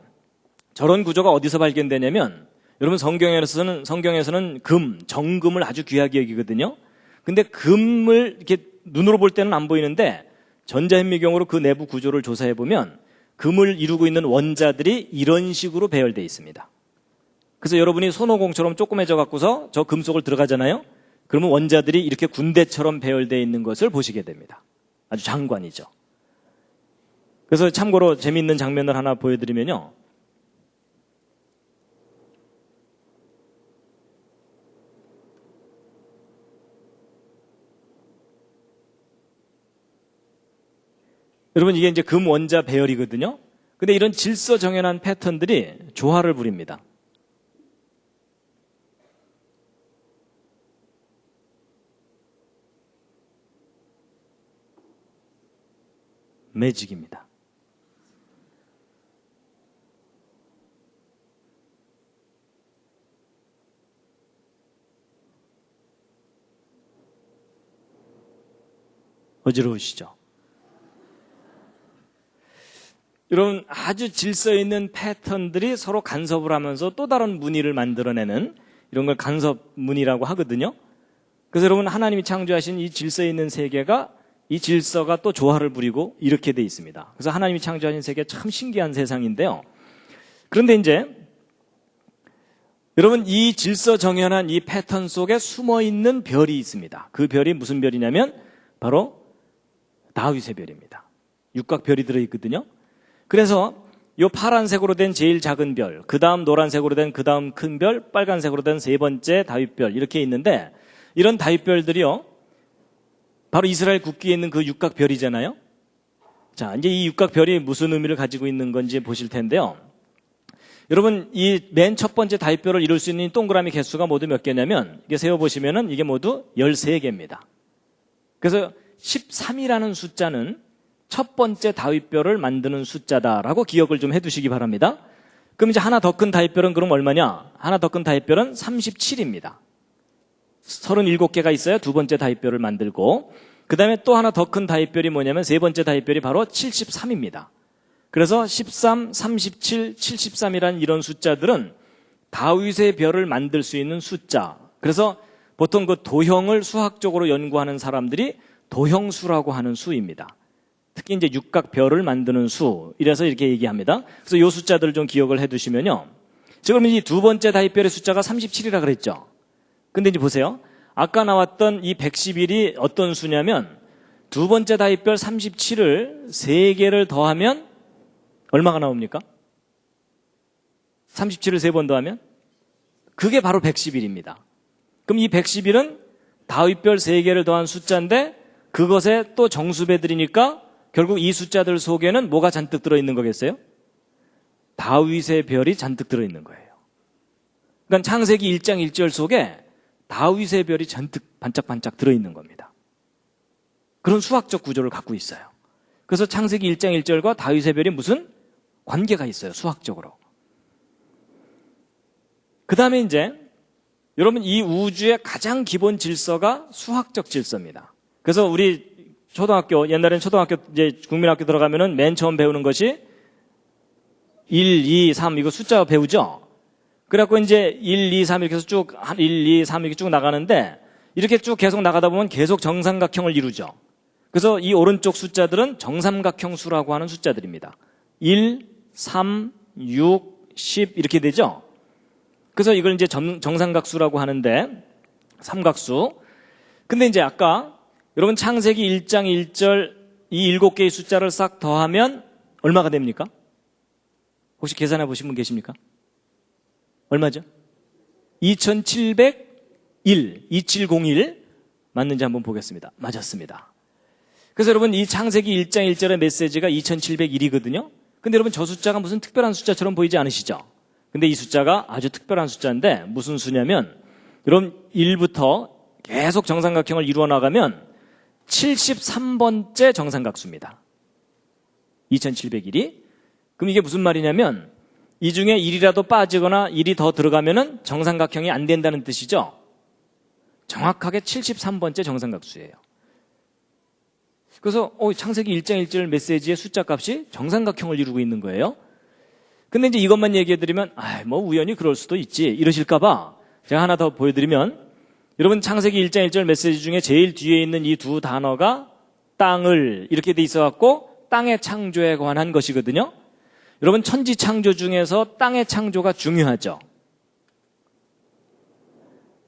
저런 구조가 어디서 발견되냐면 여러분 성경에서는 금, 정금을 아주 귀하게 여기거든요. 근데 금을 이렇게 눈으로 볼 때는 안 보이는데 전자현미경으로 그 내부 구조를 조사해 보면 금을 이루고 있는 원자들이 이런 식으로 배열되어 있습니다. 그래서 여러분이 손오공처럼 조그매져 갖고서 저 금속을 들어가잖아요. 그러면 원자들이 이렇게 군대처럼 배열되어 있는 것을 보시게 됩니다. 아주 장관이죠. 그래서 참고로 재미있는 장면을 하나 보여드리면요. 여러분 이게 이제 금 원자 배열이거든요. 근데 이런 질서정연한 패턴들이 조화를 부립니다. 매직입니다. 어지러우시죠? 여러분 아주 질서 있는 패턴들이 서로 간섭을 하면서 또 다른 무늬를 만들어내는 이런 걸 간섭 무늬라고 하거든요. 그래서 여러분 하나님이 창조하신 이 질서 있는 세계가 이 질서가 또 조화를 부리고 이렇게 돼 있습니다. 그래서 하나님이 창조하신 세계 참 신기한 세상인데요. 그런데 이제 여러분 이 질서정연한 이 패턴 속에 숨어있는 별이 있습니다. 그 별이 무슨 별이냐면 바로 다윗의 별입니다. 육각별이 들어있거든요. 그래서 이 파란색으로 된 제일 작은 별, 그 다음 노란색으로 된 그 다음 큰 별, 빨간색으로 된 세 번째 다윗별 이렇게 있는데 이런 다윗별들이요. 바로 이스라엘 국기에 있는 그 육각별이잖아요. 자, 이제 이 육각별이 무슨 의미를 가지고 있는 건지 보실 텐데요. 여러분 이 맨 첫 번째 다윗별을 이룰 수 있는 동그라미 개수가 모두 몇 개냐면 이게 세어보시면은 이게 모두 13개입니다. 그래서 13이라는 숫자는 첫 번째 다윗별을 만드는 숫자다라고 기억을 좀 해두시기 바랍니다. 그럼 이제 하나 더 큰 다윗별은 그럼 얼마냐? 하나 더 큰 다윗별은 37입니다. 37개가 있어야 두 번째 다윗별을 만들고 그 다음에 또 하나 더 큰 다윗별이 뭐냐면 세 번째 다윗별이 바로 73입니다. 그래서 13, 37, 73이라는 이런 숫자들은 다윗의 별을 만들 수 있는 숫자. 그래서 보통 그 도형을 수학적으로 연구하는 사람들이 도형수라고 하는 수입니다. 특히 이제 육각별을 만드는 수. 이래서 이렇게 얘기합니다. 그래서 이 숫자들을 좀 기억을 해 두시면요. 지금 이 두 번째 다윗별의 숫자가 37이라 그랬죠. 근데 이제 보세요. 아까 나왔던 이 111이 어떤 수냐면 두 번째 다윗별 37을 3개를 더하면 얼마가 나옵니까? 37을 3번 더하면? 그게 바로 111입니다. 그럼 이 111은 다윗별 3개를 더한 숫자인데 그것에 또 정수배들이니까 결국 이 숫자들 속에는 뭐가 잔뜩 들어있는 거겠어요? 다윗의 별이 잔뜩 들어있는 거예요. 그러니까 창세기 1장 1절 속에 다윗의 별이 잔뜩 반짝반짝 들어있는 겁니다. 그런 수학적 구조를 갖고 있어요. 그래서 창세기 1장 1절과 다윗의 별이 무슨 관계가 있어요, 수학적으로. 그 다음에 이제 여러분 이 우주의 가장 기본 질서가 수학적 질서입니다. 그래서 우리 초등학교, 옛날에는 초등학교 이제 국민학교 들어가면은 맨 처음 배우는 것이 1, 2, 3 이거 숫자 배우죠? 그래갖고 이제 1, 2, 3 이렇게 해서 쭉 1, 2, 3 이렇게 쭉 나가는데 이렇게 쭉 계속 나가다 보면 계속 정삼각형을 이루죠. 그래서 이 오른쪽 숫자들은 정삼각형 수라고 하는 숫자들입니다. 1, 3, 6, 10 이렇게 되죠. 그래서 이걸 이제 정삼각수라고 하는데 삼각수. 근데 이제 아까 여러분 창세기 1장 1절 이 7개의 숫자를 싹 더하면 얼마가 됩니까? 혹시 계산해 보신 분 계십니까? 얼마죠? 2701, 2701 맞는지 한번 보겠습니다. 맞았습니다. 그래서 여러분 이 창세기 1장 1절의 메시지가 2701이거든요. 근데 여러분 저 숫자가 무슨 특별한 숫자처럼 보이지 않으시죠? 근데 이 숫자가 아주 특별한 숫자인데 무슨 수냐면 여러분 1부터 계속 정삼각형을 이루어 나가면 73번째 정삼각수입니다. 2701이. 그럼 이게 무슨 말이냐면 이 중에 1이라도 빠지거나 1이 더 들어가면은 정삼각형이 안 된다는 뜻이죠. 정확하게 73번째 정삼각수예요. 그래서 창세기 1장 1절 메시지의 숫자 값이 정삼각형을 이루고 있는 거예요. 근데 이제 이것만 얘기해드리면 뭐 우연히 그럴 수도 있지 이러실까봐 제가 하나 더 보여드리면 여러분 창세기 1장 1절 메시지 중에 제일 뒤에 있는 이 두 단어가 땅을 이렇게 돼 있어갖고 땅의 창조에 관한 것이거든요. 여러분 천지 창조 중에서 땅의 창조가 중요하죠.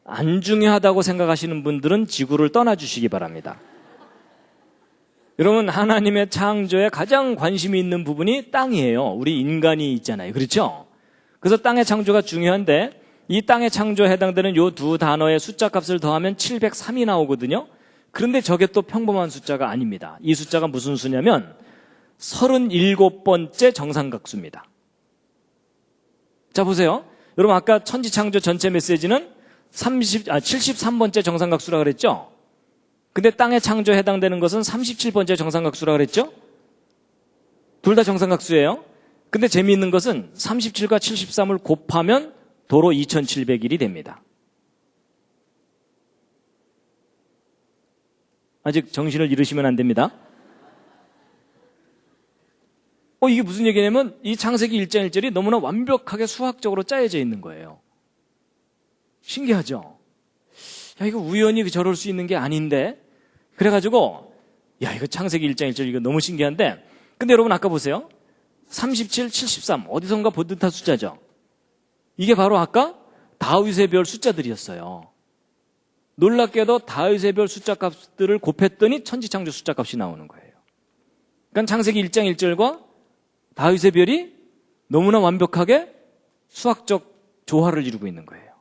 안 중요하다고 생각하시는 분들은 지구를 떠나주시기 바랍니다. 여러분 하나님의 창조에 가장 관심이 있는 부분이 땅이에요. 우리 인간이 있잖아요. 그렇죠? 그래서 땅의 창조가 중요한데 이 땅의 창조에 해당되는 이 두 단어의 숫자 값을 더하면 703이 나오거든요. 그런데 저게 또 평범한 숫자가 아닙니다. 이 숫자가 무슨 수냐면 37번째 정삼각수입니다. 자 보세요. 여러분 아까 천지창조 전체 메시지는 73번째 정삼각수라 그랬죠? 근데 땅의 창조에 해당되는 것은 37번째 정삼각수라 그랬죠? 둘 다 정삼각수예요. 근데 재미있는 것은 37과 73을 곱하면 도로 2701이 됩니다. 아직 정신을 잃으시면 안 됩니다. 이게 무슨 얘기냐면 이 창세기 1장 1절이 너무나 완벽하게 수학적으로 짜여져 있는 거예요. 신기하죠? 이거 우연히 저럴 수 있는 게 아닌데 그래가지고 이거 창세기 1장 1절 이거 너무 신기한데 근데 여러분 아까 보세요. 37, 73 어디선가 본 듯한 숫자죠. 이게 바로 아까 다윗의 별 숫자들이었어요. 놀랍게도 다윗의 별 숫자 값들을 곱했더니 천지창조 숫자 값이 나오는 거예요. 그러니까 창세기 1장 1절과 다윗의 별이 너무나 완벽하게 수학적 조화를 이루고 있는 거예요.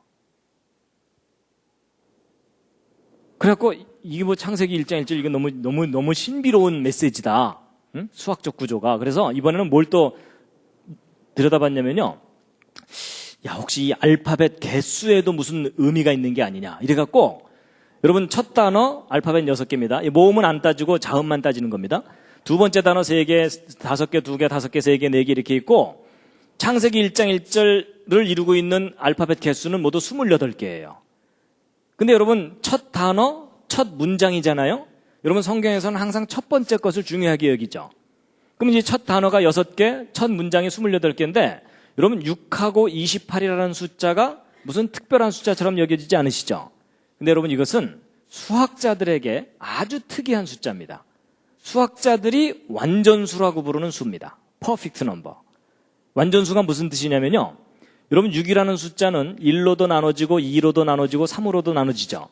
그래갖고 이게 창세기 1장 1절 이게 너무 신비로운 메시지다. 응? 수학적 구조가. 그래서 이번에는 뭘 또 들여다봤냐면요. 혹시 이 알파벳 개수에도 무슨 의미가 있는 게 아니냐. 이래갖고 여러분 첫 단어 알파벳 6개입니다. 모음은 안 따지고 자음만 따지는 겁니다. 두 번째 단어 3개, 5개, 2개, 5개, 3개, 4개 이렇게 있고 창세기 1장 1절을 이루고 있는 알파벳 개수는 모두 28개예요. 근데 여러분 첫 단어, 첫 문장이잖아요. 여러분 성경에서는 항상 첫 번째 것을 중요하게 여기죠. 그럼 이제 첫 단어가 6개, 첫 문장이 28개인데 여러분 6하고 28이라는 숫자가 무슨 특별한 숫자처럼 여겨지지 않으시죠? 근데 여러분 이것은 수학자들에게 아주 특이한 숫자입니다. 수학자들이 완전수라고 부르는 수입니다. 퍼펙트 넘버. 완전수가 무슨 뜻이냐면요. 여러분 6이라는 숫자는 1로도 나눠지고 2로도 나눠지고 3으로도 나눠지죠.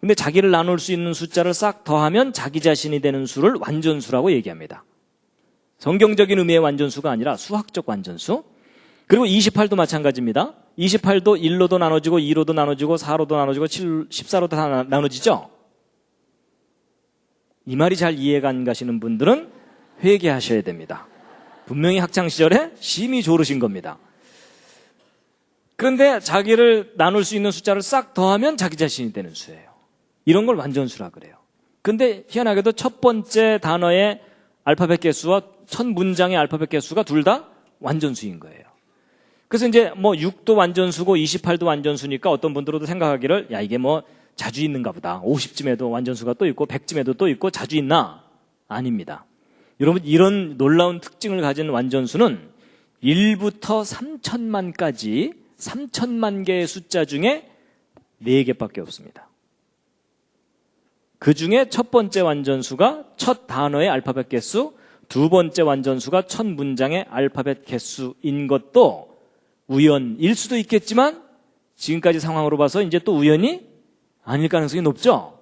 근데 자기를 나눌 수 있는 숫자를 싹 더하면 자기 자신이 되는 수를 완전수라고 얘기합니다. 성경적인 의미의 완전수가 아니라 수학적 완전수. 그리고 28도 마찬가지입니다. 28도 1로도 나눠지고 2로도 나눠지고 4로도 나눠지고 14로도 다 나눠지죠. 이 말이 잘 이해가 안 가시는 분들은 회개하셔야 됩니다. 분명히 학창시절에 심히 조르신 겁니다. 그런데 자기를 나눌 수 있는 숫자를 싹 더하면 자기 자신이 되는 수예요. 이런 걸 완전수라 그래요. 근데 희한하게도 첫 번째 단어의 알파벳 개수와 첫 문장의 알파벳 개수가 둘 다 완전수인 거예요. 그래서 이제 6도 완전수고 28도 완전수니까 어떤 분들도 생각하기를 이게 자주 있는가 보다. 50쯤에도 완전수가 또 있고 100쯤에도 또 있고 자주 있나? 아닙니다. 여러분 이런 놀라운 특징을 가진 완전수는 1부터 3천만까지 3천만 개의 숫자 중에 4개밖에 없습니다. 그 중에 첫 번째 완전수가 첫 단어의 알파벳 개수, 두 번째 완전수가 첫 문장의 알파벳 개수인 것도 우연일 수도 있겠지만 지금까지 상황으로 봐서 이제 또 우연이 아닐 가능성이 높죠?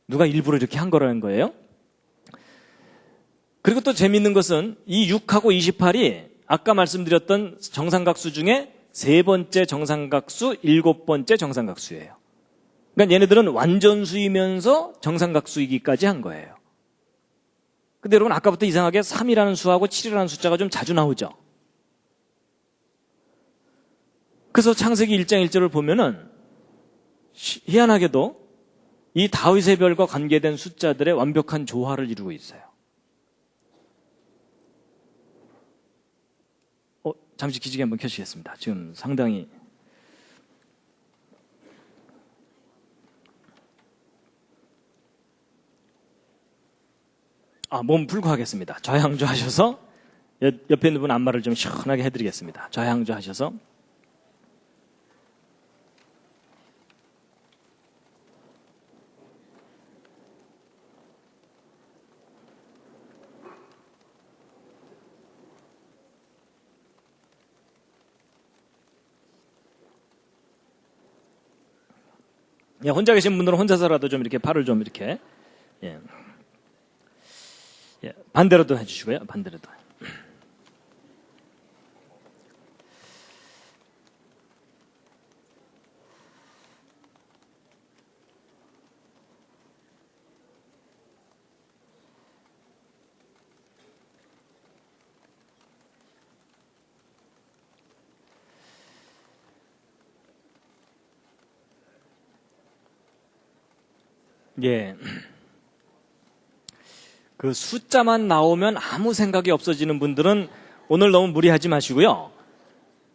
누가 일부러 이렇게 한 거라는 거예요. 그리고 또 재미있는 것은 이 6하고 28이 아까 말씀드렸던 정삼각수 중에 세 번째 정삼각수, 일곱 번째 정삼각수예요. 그러니까 얘네들은 완전수이면서 정삼각수이기까지 한 거예요. 근데 여러분 아까부터 이상하게 3이라는 수하고 7이라는 숫자가 좀 자주 나오죠. 그래서 창세기 1장 1절을 보면은 희한하게도 이 다윗의 별과 관계된 숫자들의 완벽한 조화를 이루고 있어요. 잠시 기지개 한번 켜주시겠습니다. 지금 상당히 몸 풀고 하겠습니다. 좌양조 하셔서 옆에 있는 분 안마를 좀 시원하게 해드리겠습니다. 좌양조 하셔서 혼자 계신 분들은 혼자서라도 좀 이렇게 팔을 좀 이렇게 반대로도 해주시고요. 반대로도. 그 숫자만 나오면 아무 생각이 없어지는 분들은 오늘 너무 무리하지 마시고요.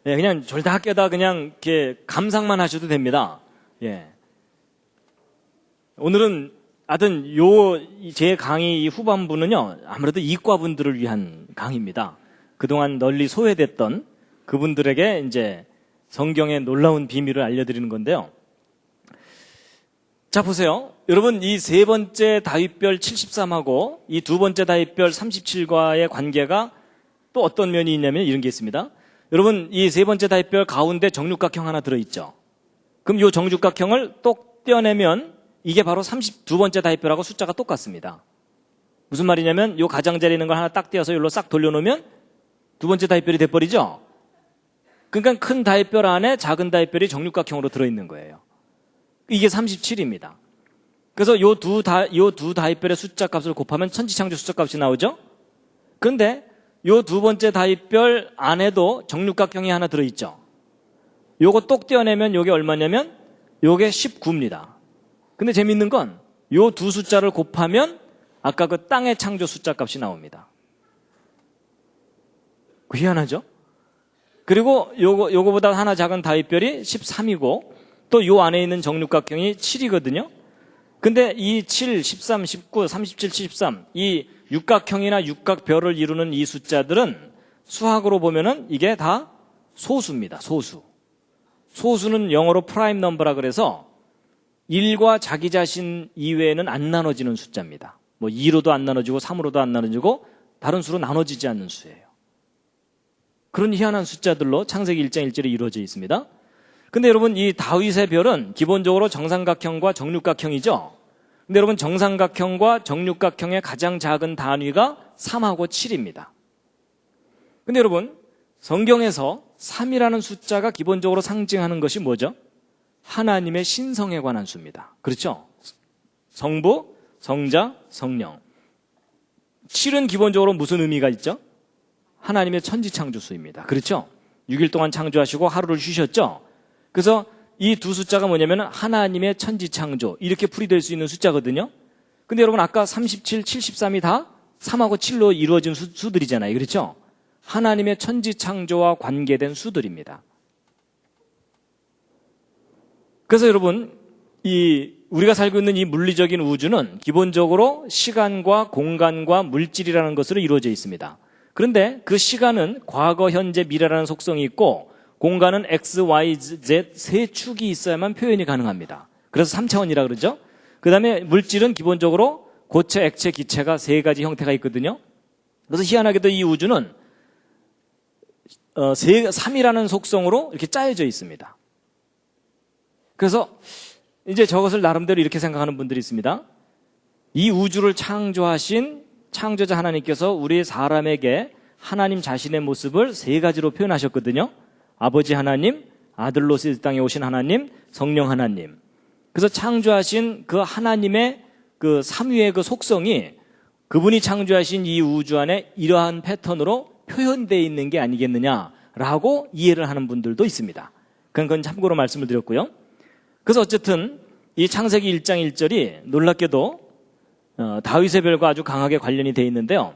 그냥 졸다깨다 그냥 이렇게 감상만 하셔도 됩니다. 오늘은 하여튼 제 강의 이 후반부는요, 아무래도 이과분들을 위한 강의입니다. 그동안 널리 소외됐던 그분들에게 이제 성경의 놀라운 비밀을 알려드리는 건데요. 자, 보세요. 여러분, 이 세 번째 다윗별 73하고 이 두 번째 다윗별 37과의 관계가 또 어떤 면이 있냐면 이런 게 있습니다. 여러분, 이 세 번째 다윗별 가운데 정육각형 하나 들어있죠. 그럼 이 정육각형을 똑 떼어내면 이게 바로 32번째 다윗별하고 숫자가 똑같습니다. 무슨 말이냐면 이 가장자리에 있는 걸 하나 딱 떼어서 여기로 싹 돌려놓으면 두 번째 다윗별이 돼버리죠. 그러니까 큰 다윗별 안에 작은 다윗별이 정육각형으로 들어있는 거예요. 이게 37입니다. 그래서 요 두 다윗별의 숫자 값을 곱하면 천지창조 숫자 값이 나오죠? 그런데 요 두 번째 다윗별 안에도 정육각형이 하나 들어있죠? 요거 똑 떼어내면 요게 얼마냐면 요게 19입니다. 근데 재밌는 건 요 두 숫자를 곱하면 아까 그 땅의 창조 숫자 값이 나옵니다. 희한하죠? 그리고 요거보다 하나 작은 다윗별이 13이고 또 요 안에 있는 정육각형이 7이거든요. 근데 이 7, 13, 19, 37, 73, 이 육각형이나 육각별을 이루는 이 숫자들은 수학으로 보면은 이게 다 소수입니다. 소수. 소수는 영어로 프라임 넘버라 그래서 1과 자기 자신 이외에는 안 나눠지는 숫자입니다. 뭐 2로도 안 나눠지고 3으로도 안 나눠지고 다른 수로 나눠지지 않는 수예요. 그런 희한한 숫자들로 창세기 1장 1절이 이루어져 있습니다. 근데 여러분, 이 다윗의 별은 기본적으로 정삼각형과 정육각형이죠. 근데 여러분, 정삼각형과 정육각형의 가장 작은 단위가 3하고 7입니다. 근데 여러분, 성경에서 3이라는 숫자가 기본적으로 상징하는 것이 뭐죠? 하나님의 신성에 관한 수입니다. 그렇죠? 성부, 성자, 성령. 7은 기본적으로 무슨 의미가 있죠? 하나님의 천지창조수입니다. 그렇죠? 6일 동안 창조하시고 하루를 쉬셨죠? 그래서 이 두 숫자가 뭐냐면 하나님의 천지창조, 이렇게 풀이될 수 있는 숫자거든요. 근데 여러분 아까 37, 73이 다 3하고 7로 이루어진 수들이잖아요. 그렇죠? 하나님의 천지창조와 관계된 수들입니다. 그래서 여러분, 우리가 살고 있는 이 물리적인 우주는 기본적으로 시간과 공간과 물질이라는 것으로 이루어져 있습니다. 그런데 그 시간은 과거, 현재, 미래라는 속성이 있고 공간은 X, Y, Z 세 축이 있어야만 표현이 가능합니다. 그래서 3차원이라 그러죠. 그 다음에 물질은 기본적으로 고체, 액체, 기체가 세 가지 형태가 있거든요. 그래서 희한하게도 이 우주는 3이라는 속성으로 이렇게 짜여져 있습니다. 그래서 이제 저것을 나름대로 이렇게 생각하는 분들이 있습니다. 이 우주를 창조하신 창조자 하나님께서 우리 사람에게 하나님 자신의 모습을 세 가지로 표현하셨거든요. 아버지 하나님, 아들로서 이 땅에 오신 하나님, 성령 하나님. 그래서 창조하신 그 하나님의 그 삼위의 그 속성이 그분이 창조하신 이 우주 안에 이러한 패턴으로 표현되어 있는 게 아니겠느냐라고 이해를 하는 분들도 있습니다. 그건 참고로 말씀을 드렸고요. 그래서 어쨌든 이 창세기 1장 1절이 놀랍게도 다윗의 별과 아주 강하게 관련이 되어 있는데요.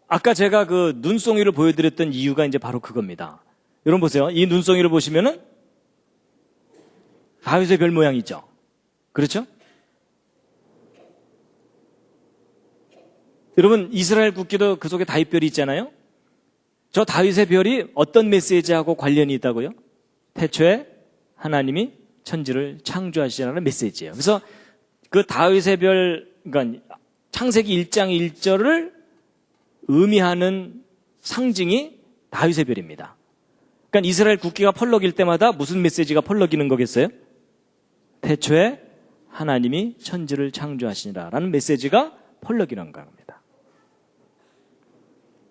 아까 제가 그 눈송이를 보여드렸던 이유가 이제 바로 그겁니다. 여러분 보세요. 이 눈송이를 보시면은 다윗의 별 모양이죠. 그렇죠? 여러분 이스라엘 국기도 그 속에 다윗별이 있잖아요. 저 다윗의 별이 어떤 메시지하고 관련이 있다고요? 태초에 하나님이 천지를 창조하시라는 메시지예요. 그래서 그 다윗의 별, 그러니까 창세기 1장 1절을 의미하는 상징이 다윗의 별입니다. 그러니까 이스라엘 국기가 펄럭일 때마다 무슨 메시지가 펄럭이는 거겠어요? 태초에 하나님이 천지를 창조하시니라라는 메시지가 펄럭이는 겁니다.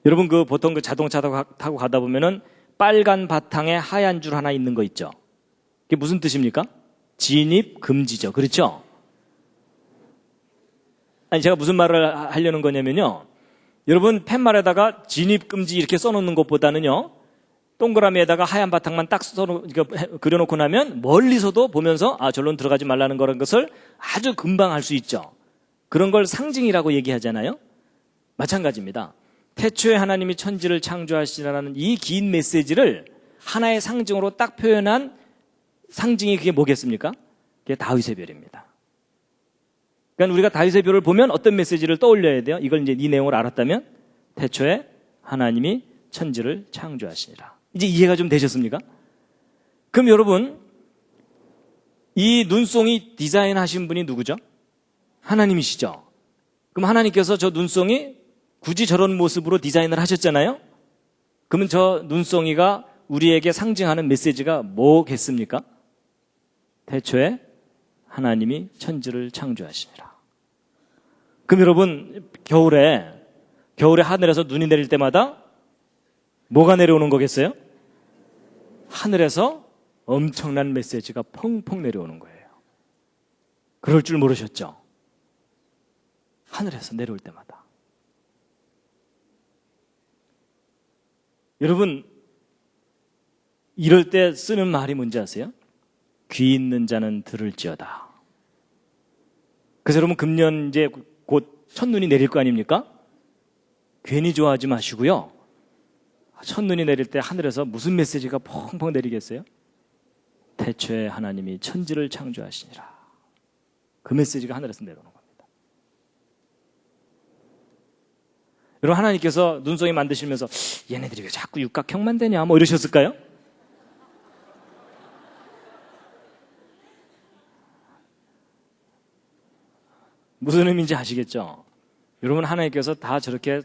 여러분 그 보통 그 자동차 타고 가다 보면은 빨간 바탕에 하얀 줄 하나 있는 거 있죠? 그게 무슨 뜻입니까? 진입 금지죠. 그렇죠? 아니 제가 무슨 말을 하려는 거냐면요. 여러분 팻말에다가 진입 금지 이렇게 써놓는 것보다는요. 동그라미에다가 하얀 바탕만 딱 그려놓고 나면 멀리서도 보면서 아 절로 들어가지 말라는 거라는 것을 아주 금방 알 수 있죠. 그런 걸 상징이라고 얘기하잖아요. 마찬가지입니다. 태초에 하나님이 천지를 창조하시라는 이 긴 메시지를 하나의 상징으로 딱 표현한 상징이 그게 뭐겠습니까? 그게 다윗의 별입니다. 그러니까 우리가 다윗의 별을 보면 어떤 메시지를 떠올려야 돼요? 이걸 이제 이 내용을 알았다면 태초에 하나님이 천지를 창조하시니라. 이제 이해가 좀 되셨습니까? 그럼 여러분 이 눈송이 디자인하신 분이 누구죠? 하나님이시죠. 그럼 하나님께서 저 눈송이 굳이 저런 모습으로 디자인을 하셨잖아요. 그러면 저 눈송이가 우리에게 상징하는 메시지가 뭐겠습니까? 태초에 하나님이 천지를 창조하시니라. 그럼 여러분 겨울에 하늘에서 눈이 내릴 때마다 뭐가 내려오는 거겠어요? 하늘에서 엄청난 메시지가 펑펑 내려오는 거예요. 그럴 줄 모르셨죠? 하늘에서 내려올 때마다. 여러분 이럴 때 쓰는 말이 뭔지 아세요? 귀 있는 자는 들을지어다. 그래서 여러분 금년 이제 곧 첫눈이 내릴 거 아닙니까? 괜히 좋아하지 마시고요. 첫눈이 내릴 때 하늘에서 무슨 메시지가 펑펑 내리겠어요? 태초에 하나님이 천지를 창조하시니라. 그 메시지가 하늘에서 내려오는 겁니다. 여러분 하나님께서 눈송이 만드시면서 얘네들이 왜 자꾸 육각형만 되냐 뭐 이러셨을까요? 무슨 의미인지 아시겠죠? 여러분 하나님께서 다 저렇게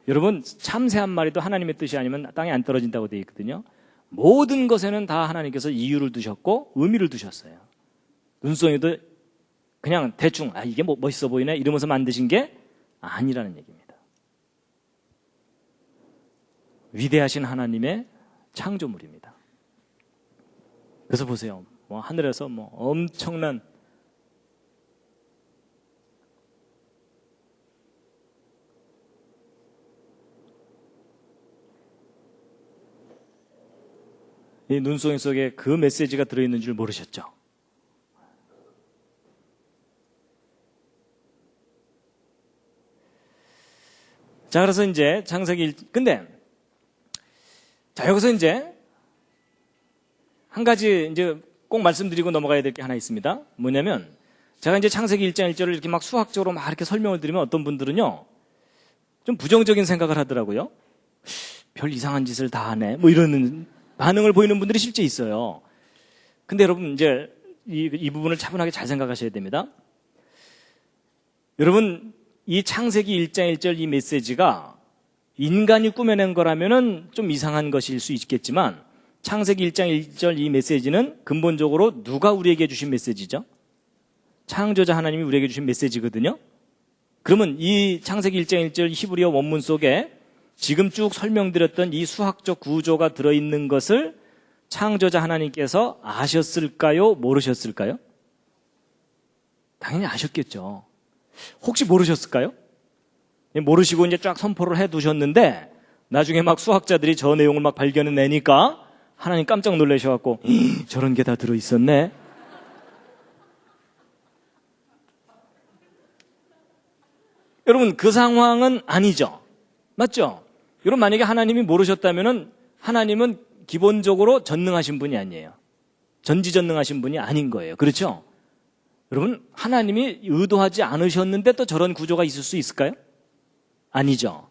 여러분 참새 한 마리도 하나님의 뜻이 아니면 땅에 안 떨어진다고 되어 있거든요. 모든 것에는 다 하나님께서 이유를 두셨고 의미를 두셨어요. 눈송이도 그냥 대충 이게 뭐 멋있어 보이네 이러면서 만드신 게 아니라는 얘기입니다. 위대하신 하나님의 창조물입니다. 그래서 보세요. 하늘에서 엄청난 이 눈송이 속에 그 메시지가 들어있는 줄 모르셨죠? 자, 그래서 이제 창세기 근데 자, 여기서 이제 한 가지 이제 꼭 말씀드리고 넘어가야 될 게 하나 있습니다. 뭐냐면 제가 이제 창세기 1장 1절을 이렇게 막 수학적으로 막 이렇게 설명을 드리면 어떤 분들은요 좀 부정적인 생각을 하더라고요. 별 이상한 짓을 다 하네 뭐 이런 반응을 보이는 분들이 실제 있어요. 근데 여러분 이제 이 부분을 차분하게 잘 생각하셔야 됩니다. 여러분 이 창세기 1장 1절 이 메시지가 인간이 꾸며낸 거라면은 좀 이상한 것일 수 있겠지만 창세기 1장 1절 이 메시지는 근본적으로 누가 우리에게 주신 메시지죠? 창조자 하나님이 우리에게 주신 메시지거든요. 그러면 이 창세기 1장 1절 히브리어 원문 속에 지금 쭉 설명드렸던 이 수학적 구조가 들어있는 것을 창조자 하나님께서 아셨을까요? 모르셨을까요? 당연히 아셨겠죠. 혹시 모르셨을까요? 모르시고 이제 쫙 선포를 해 두셨는데 나중에 막 수학자들이 저 내용을 막 발견해내니까 하나님 깜짝 놀라셔갖고 저런 게 다 들어있었네. 여러분 그 상황은 아니죠. 맞죠? 여러분 만약에 하나님이 모르셨다면은 하나님은 기본적으로 전능하신 분이 아니에요. 전지전능하신 분이 아닌 거예요. 그렇죠? 여러분 하나님이 의도하지 않으셨는데 또 저런 구조가 있을 수 있을까요? 아니죠.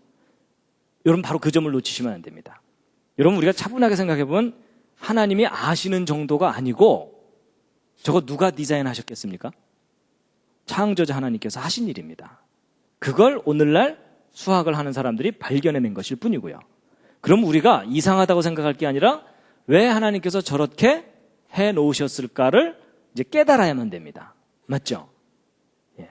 여러분 바로 그 점을 놓치시면 안 됩니다. 여러분 우리가 차분하게 생각해보면 하나님이 아시는 정도가 아니고 저거 누가 디자인하셨겠습니까? 창조자 하나님께서 하신 일입니다. 그걸 오늘날 수학을 하는 사람들이 발견해낸 것일 뿐이고요. 그럼 우리가 이상하다고 생각할 게 아니라 왜 하나님께서 저렇게 해놓으셨을까를 이제 깨달아야만 됩니다. 맞죠? 예.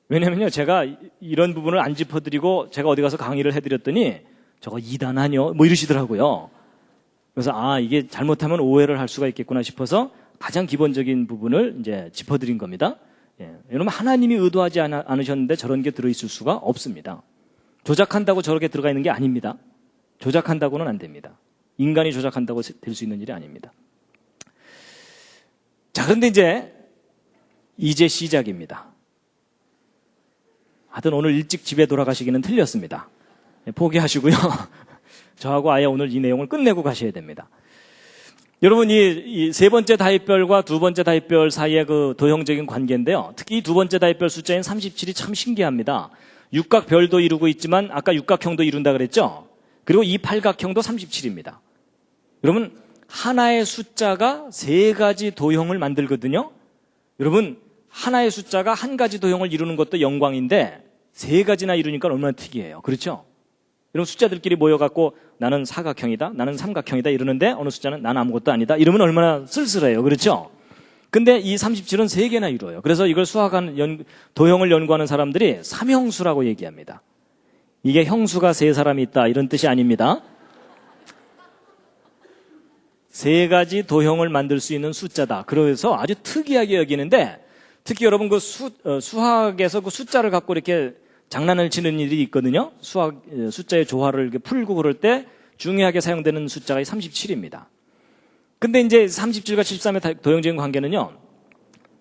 왜냐면요, 제가 이런 부분을 안 짚어드리고 제가 어디 가서 강의를 해드렸더니 저거 이단 아니요? 뭐 이러시더라고요. 그래서 이게 잘못하면 오해를 할 수가 있겠구나 싶어서 가장 기본적인 부분을 이제 짚어드린 겁니다. 예. 여러분 하나님이 의도하지 않으셨는데 저런 게 들어있을 수가 없습니다. 조작한다고 저렇게 들어가 있는 게 아닙니다. 조작한다고는 안 됩니다. 인간이 조작한다고 될 수 있는 일이 아닙니다. 자, 그런데 이제 시작입니다. 하여튼 오늘 일찍 집에 돌아가시기는 틀렸습니다. 포기하시고요. 저하고 아예 오늘 이 내용을 끝내고 가셔야 됩니다. 여러분 이 세 번째 다윗별과 두 번째 다윗별 사이의 그 도형적인 관계인데요. 특히 이 두 번째 다윗별 숫자인 37이 참 신기합니다. 육각별도 이루고 있지만 아까 육각형도 이룬다 그랬죠. 그리고 이 팔각형도 37입니다. 여러분 하나의 숫자가 세 가지 도형을 만들거든요. 여러분 하나의 숫자가 한 가지 도형을 이루는 것도 영광인데 세 가지나 이루니까 얼마나 특이해요. 그렇죠? 여러분 숫자들끼리 모여갖고 나는 사각형이다, 나는 삼각형이다 이러는데 어느 숫자는 난 아무것도 아니다 이러면 얼마나 쓸쓸해요. 그렇죠? 근데 이 37은 세 개나 이루어요. 그래서 이걸 수학하는 도형을 연구하는 사람들이 삼형수라고 얘기합니다. 이게 형수가 세 사람이 있다 이런 뜻이 아닙니다. 세 가지 도형을 만들 수 있는 숫자다. 그래서 아주 특이하게 여기는데 특히 여러분 그 수학에서 그 숫자를 갖고 이렇게 장난을 치는 일이 있거든요. 숫자의 조화를 이렇게 풀고 그럴 때 중요하게 사용되는 숫자가 37입니다. 근데 이제 37과 73의 도형적인 관계는요.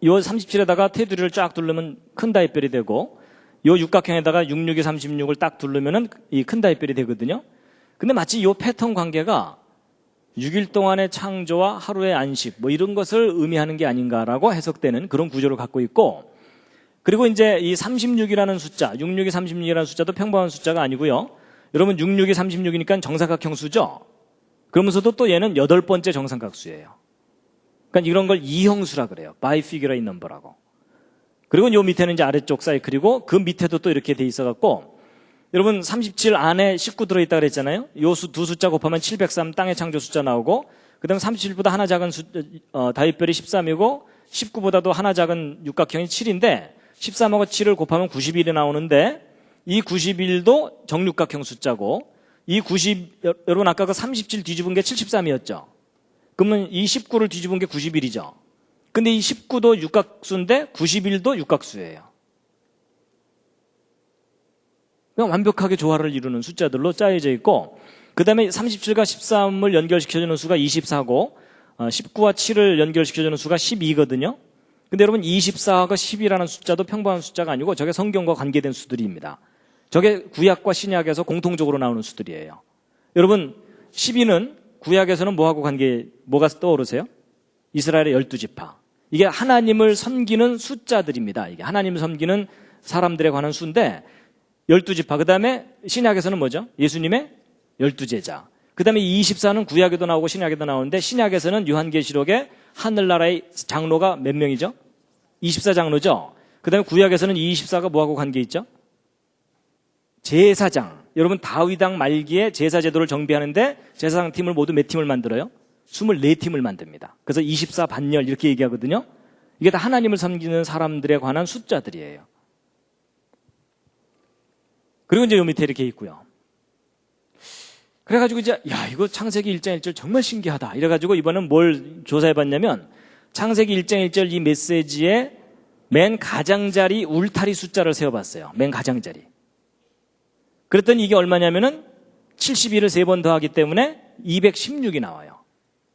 이 37에다가 테두리를 쫙 두르면 큰 다윗별이 되고 이 육각형에다가 66에 36을 딱 두르면은 이 큰 다윗별이 되거든요. 근데 마치 이 패턴 관계가 6일 동안의 창조와 하루의 안식 뭐 이런 것을 의미하는 게 아닌가라고 해석되는 그런 구조를 갖고 있고 그리고 이제 이 36이라는 숫자, 66이 36이라는 숫자도 평범한 숫자가 아니고요. 여러분 66이 36이니까 정사각형 수죠. 그러면서도 또 얘는 8번째 정삼각수예요. 그러니까 이런 걸 이형수라 그래요. 바이피규러인 넘버라고. 그리고 요 밑에는 이제 아래쪽 사이클이고 그 밑에도 또 이렇게 돼 있어갖고 여러분 37 안에 19 들어있다 그랬잖아요. 요 두 숫자 곱하면 703 땅의 창조 숫자 나오고 그 다음 37보다 하나 작은 다윗별이 13이고 19보다도 하나 작은 육각형이 7인데 13하고 7을 곱하면 91이 나오는데 이 91도 정육각형 숫자고 이 90, 여러분 아까 그 37 뒤집은 게 73이었죠. 그러면 이 19를 뒤집은 게 91이죠. 근데 이 19도 육각수인데 91도 육각수예요. 그냥 완벽하게 조화를 이루는 숫자들로 짜여져 있고 그 다음에 37과 13을 연결시켜주는 수가 24고 19와 7을 연결시켜주는 수가 12거든요. 근데 여러분 24가 10이라는 숫자도 평범한 숫자가 아니고 저게 성경과 관계된 수들입니다. 저게 구약과 신약에서 공통적으로 나오는 수들이에요. 여러분 12는 구약에서는 뭐가 떠오르세요? 이스라엘의 12지파. 이게 하나님을 섬기는 숫자들입니다. 이게 하나님을 섬기는 사람들에 관한 수인데 12지파. 그 다음에 신약에서는 뭐죠? 예수님의 12제자. 그 다음에 24는 구약에도 나오고 신약에도 나오는데 신약에서는 요한계시록에 하늘나라의 장로가 몇 명이죠? 24장로죠. 그 다음에 구약에서는 이 24가 뭐하고 관계 있죠? 제사장. 여러분 다윗왕 말기에 제사제도를 정비하는데 제사장 팀을 모두 몇 팀을 만들어요? 24팀을 만듭니다. 그래서 24 반열 이렇게 얘기하거든요. 이게 다 하나님을 섬기는 사람들에 관한 숫자들이에요. 그리고 이제 요 밑에 이렇게 있고요. 그래가지고 이제 야 이거 창세기 1장 1절 정말 신기하다 이래가지고 이번엔 뭘 조사해봤냐면 창세기 1장 1절 이 메시지에 맨 가장자리 울타리 숫자를 세워봤어요. 맨 가장자리. 그랬더니 이게 얼마냐면은 71을 3번 더하기 때문에 216이 나와요.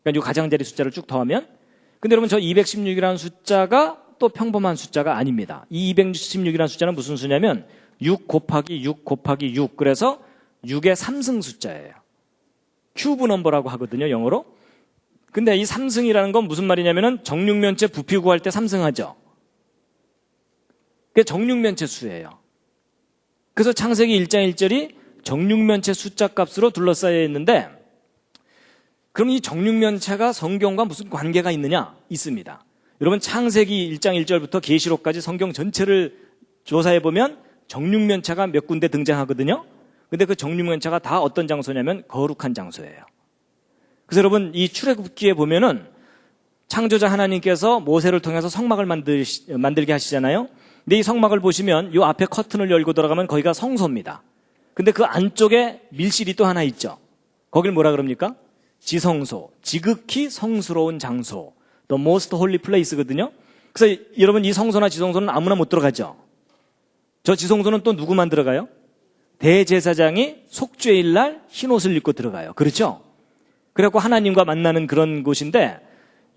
그러니까 이 가장자리 숫자를 쭉 더하면. 근데 여러분 저 216이라는 숫자가 또 평범한 숫자가 아닙니다. 이 216이라는 숫자는 무슨 수냐면 6 곱하기 6 곱하기 6. 그래서 6의 3승 숫자예요. 큐브 넘버라고 하거든요, 영어로. 근데 이 3승이라는 건 무슨 말이냐면은 정육면체 부피 구할 때 3승하죠. 그게 정육면체 수예요. 그래서 창세기 1장 1절이 정육면체 숫자 값으로 둘러싸여 있는데 그럼 이 정육면체가 성경과 무슨 관계가 있느냐? 있습니다. 여러분 창세기 1장 1절부터 계시록까지 성경 전체를 조사해보면 정육면체가 몇 군데 등장하거든요. 근데 그 정육면체가 다 어떤 장소냐면 거룩한 장소예요. 그래서 여러분 이 출애굽기에 보면은 창조자 하나님께서 모세를 통해서 성막을 만들게 하시잖아요. 근데 이 성막을 보시면 이 앞에 커튼을 열고 들어가면 거기가 성소입니다. 근데 그 안쪽에 밀실이 또 하나 있죠. 거길 뭐라 그럽니까? 지성소, 지극히 성스러운 장소, the most holy place거든요. 그래서 여러분 이 성소나 지성소는 아무나 못 들어가죠. 저 지성소는 또 누구만 들어가요? 대제사장이 속죄일 날 흰옷을 입고 들어가요. 그렇죠? 그래갖고 하나님과 만나는 그런 곳인데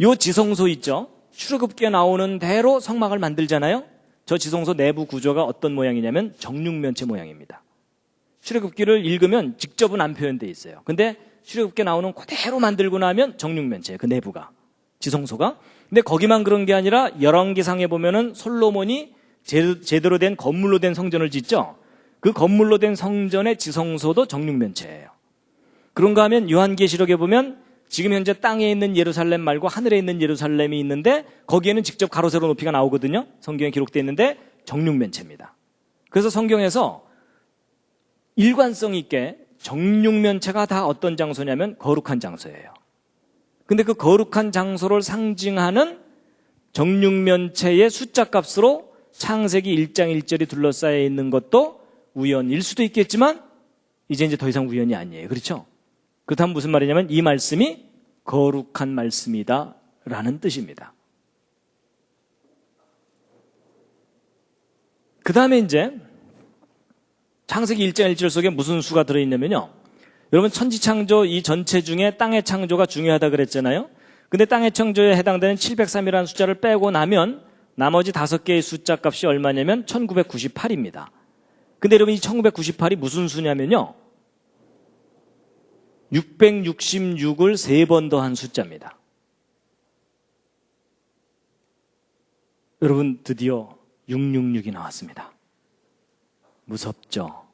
요 지성소 있죠? 출애굽기에 나오는 대로 성막을 만들잖아요. 저 지성소 내부 구조가 어떤 모양이냐면 정육면체 모양입니다. 출애굽기를 읽으면 직접은 안 표현되어 있어요. 근데 출애굽기에 나오는 그대로 만들고 나면 정육면체예요. 그 내부가. 지성소가. 근데 거기만 그런 게 아니라 열왕기상에 보면은 솔로몬이 제대로 된 건물로 된 성전을 짓죠. 그 건물로 된 성전의 지성소도 정육면체예요. 그런가 하면 요한계시록에 보면 지금 현재 땅에 있는 예루살렘 말고 하늘에 있는 예루살렘이 있는데 거기에는 직접 가로 세로 높이가 나오거든요. 성경에 기록되어 있는데 정육면체입니다. 그래서 성경에서 일관성 있게 정육면체가 다 어떤 장소냐면 거룩한 장소예요. 근데 그 거룩한 장소를 상징하는 정육면체의 숫자 값으로 창세기 1장 1절이 둘러싸여 있는 것도 우연일 수도 있겠지만 이제 더 이상 우연이 아니에요. 그렇죠? 그렇다면 무슨 말이냐면 이 말씀이 거룩한 말씀이다 라는 뜻입니다. 그 다음에 이제 창세기 1장 1절 속에 무슨 수가 들어있냐면요. 여러분 천지창조 이 전체 중에 땅의 창조가 중요하다 그랬잖아요. 근데 땅의 창조에 해당되는 703이라는 숫자를 빼고 나면 나머지 5개의 숫자 값이 얼마냐면 1998입니다. 근데 여러분 이 1998이 무슨 수냐면요. 666을 3번 더한 숫자입니다. 여러분 드디어 666이 나왔습니다. 무섭죠?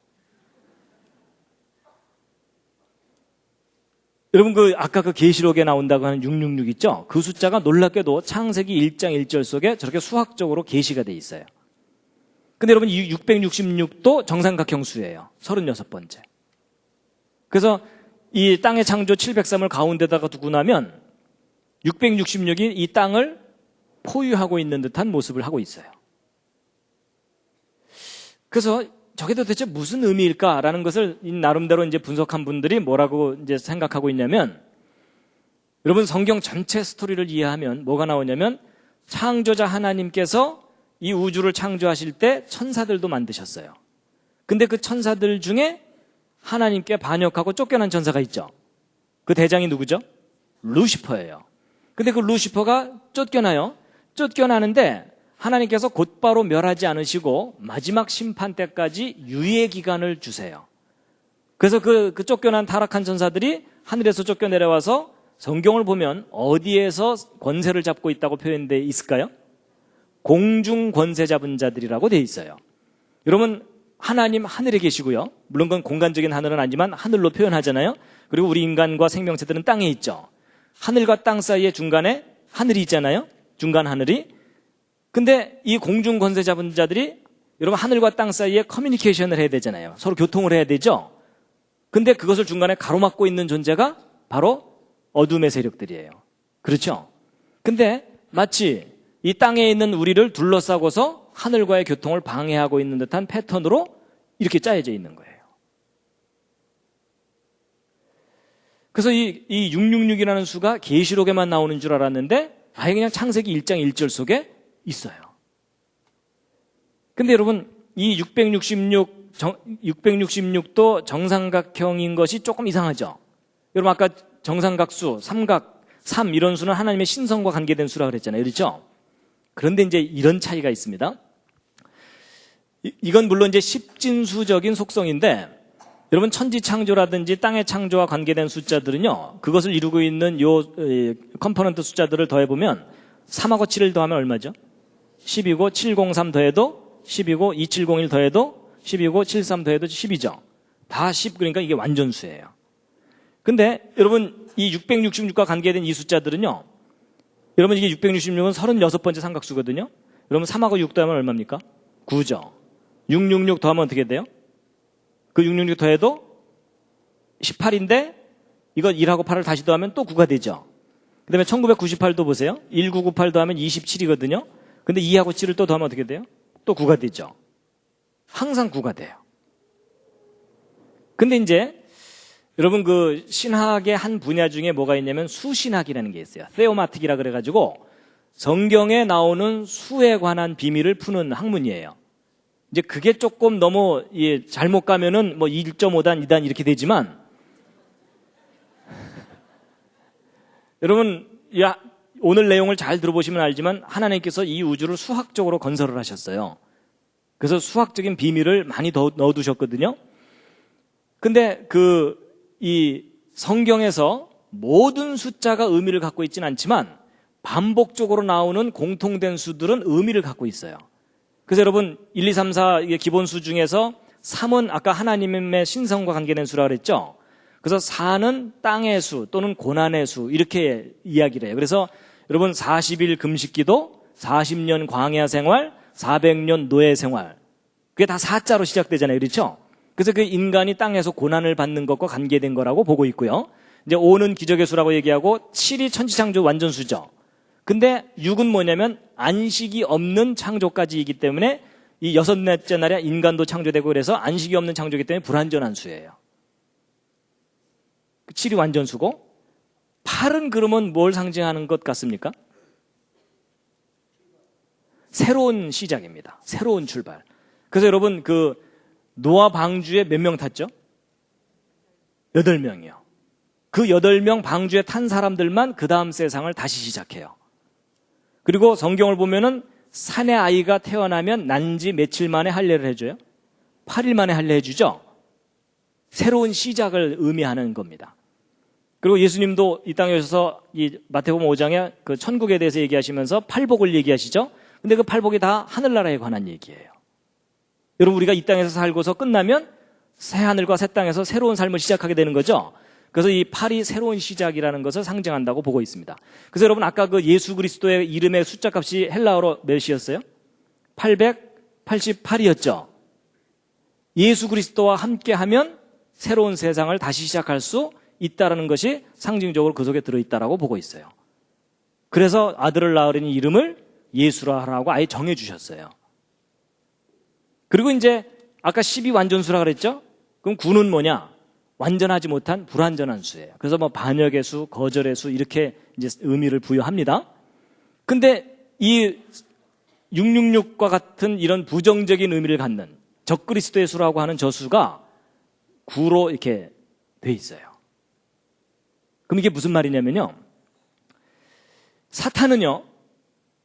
여러분 아까 그 계시록에 나온다고 하는 666 있죠? 그 숫자가 놀랍게도 창세기 1장 1절 속에 저렇게 수학적으로 계시가 돼 있어요. 근데 여러분 이 666도 정삼각형 수예요. 36번째. 그래서 이 땅의 창조 703을 가운데다가 두고 나면 666이 이 땅을 포유하고 있는 듯한 모습을 하고 있어요. 그래서 저게 도대체 무슨 의미일까라는 것을 나름대로 이제 분석한 분들이 뭐라고 이제 생각하고 있냐면 여러분 성경 전체 스토리를 이해하면 뭐가 나오냐면 창조자 하나님께서 이 우주를 창조하실 때 천사들도 만드셨어요. 근데 그 천사들 중에 하나님께 반역하고 쫓겨난 천사가 있죠. 그 대장이 누구죠? 루시퍼예요. 근데 그 루시퍼가 쫓겨나요. 쫓겨나는데 하나님께서 곧바로 멸하지 않으시고 마지막 심판 때까지 유예 기간을 주세요. 그래서 그 쫓겨난 타락한 천사들이 하늘에서 쫓겨내려와서 성경을 보면 어디에서 권세를 잡고 있다고 표현되어 있을까요? 공중 권세 잡은 자들이라고 되어 있어요. 여러분 하나님 하늘에 계시고요. 물론 그건 공간적인 하늘은 아니지만 하늘로 표현하잖아요. 그리고 우리 인간과 생명체들은 땅에 있죠. 하늘과 땅 사이에 중간에 하늘이 있잖아요. 중간 하늘이. 근데 이 공중 권세 잡은 자들이 여러분 하늘과 땅 사이에 커뮤니케이션을 해야 되잖아요. 서로 교통을 해야 되죠. 근데 그것을 중간에 가로막고 있는 존재가 바로 어둠의 세력들이에요. 그렇죠? 근데 마치 이 땅에 있는 우리를 둘러싸고서 하늘과의 교통을 방해하고 있는 듯한 패턴으로 이렇게 짜여져 있는 거예요. 그래서 이 666이라는 수가 계시록에만 나오는 줄 알았는데 아예 그냥 창세기 1장 1절 속에 있어요. 근데 여러분 이 666도 정삼각형인 것이 조금 이상하죠. 여러분 아까 정삼각수, 삼각, 3 이런 수는 하나님의 신성과 관계된 수라 그랬잖아요. 그렇죠? 그런데 이제 이런 차이가 있습니다. 이건 물론 이제 십진수적인 속성인데 여러분 천지 창조라든지 땅의 창조와 관계된 숫자들은요. 그것을 이루고 있는 요 컴포넌트 숫자들을 더해보면 3하고 7을 더하면 얼마죠? 10이고 703 더해도 10이고 2701 더해도 10이고 73 더해도 10이죠. 다 10 그러니까 이게 완전수예요. 근데 여러분 이 666과 관계된 이 숫자들은요. 여러분 이게 666은 36번째 삼각수거든요. 여러분 3하고 6 더하면 얼마입니까? 9죠. 666 더하면 어떻게 돼요? 그 666 더해도 18인데 이거 1하고 8을 다시 더하면 또 9가 되죠. 그 다음에 1998도 보세요. 1998 더하면 27이거든요. 근데 2하고 7을 또 더하면 어떻게 돼요? 또 9가 되죠. 항상 9가 돼요. 근데 이제 여러분 그 신학의 한 분야 중에 뭐가 있냐면 수신학이라는 게 있어요. 세오마틱이라 그래가지고 성경에 나오는 수에 관한 비밀을 푸는 학문이에요. 이제 그게 조금 너무 잘못 가면은 뭐 1.5단, 2단 이렇게 되지만 여러분 오늘 내용을 잘 들어보시면 알지만 하나님께서 이 우주를 수학적으로 건설을 하셨어요. 그래서 수학적인 비밀을 많이 넣어두셨거든요. 근데 이 성경에서 모든 숫자가 의미를 갖고 있지는 않지만 반복적으로 나오는 공통된 수들은 의미를 갖고 있어요. 그래서 여러분 1, 2, 3, 4 이게 기본수 중에서 3은 아까 하나님의 신성과 관계된 수라고 그랬죠. 그래서 4는 땅의 수 또는 고난의 수 이렇게 이야기를 해요. 그래서 여러분 40일 금식기도 40년 광야 생활 400년 노예 생활 그게 다 4자로 시작되잖아요. 그렇죠? 그래서 그 인간이 땅에서 고난을 받는 것과 관계된 거라고 보고 있고요. 이제 5는 기적의 수라고 얘기하고 7이 천지창조 완전수죠. 근데 6은 뭐냐면 안식이 없는 창조까지이기 때문에 이 6째 날에 인간도 창조되고 그래서 안식이 없는 창조이기 때문에 불완전한 수예요. 7이 완전수고 8은 그러면 뭘 상징하는 것 같습니까? 새로운 시작입니다. 새로운 출발. 그래서 여러분 노아 방주에 몇 명 탔죠? 8명이요. 그 8명 방주에 탄 사람들만 그 다음 세상을 다시 시작해요. 그리고 성경을 보면은 산의 아이가 태어나면 난지 며칠 만에 할례를 해줘요? 8일 만에 할례 해주죠? 새로운 시작을 의미하는 겁니다. 그리고 예수님도 이 땅에 오셔서 이 마태복음 5장에 그 천국에 대해서 얘기하시면서 팔복을 얘기하시죠? 근데 그 팔복이 다 하늘나라에 관한 얘기예요. 여러분 우리가 이 땅에서 살고서 끝나면 새 하늘과 새 땅에서 새로운 삶을 시작하게 되는 거죠. 그래서 이 8이 새로운 시작이라는 것을 상징한다고 보고 있습니다. 그래서 여러분 아까 그 예수 그리스도의 이름의 숫자 값이 헬라어로 몇이었어요? 888이었죠. 예수 그리스도와 함께하면 새로운 세상을 다시 시작할 수 있다는 것이 상징적으로 그 속에 들어있다라고 보고 있어요. 그래서 아들을 낳으려니 이름을 예수라 하라고 아예 정해주셨어요. 그리고 이제 아까 10이 완전수라 그랬죠? 그럼 9는 뭐냐? 완전하지 못한 불완전한 수예요. 그래서 뭐 반역의 수, 거절의 수 이렇게 이제 의미를 부여합니다. 근데 이 666과 같은 이런 부정적인 의미를 갖는 적그리스도의 수라고 하는 저 수가 9로 이렇게 돼 있어요. 그럼 이게 무슨 말이냐면요. 사탄은요.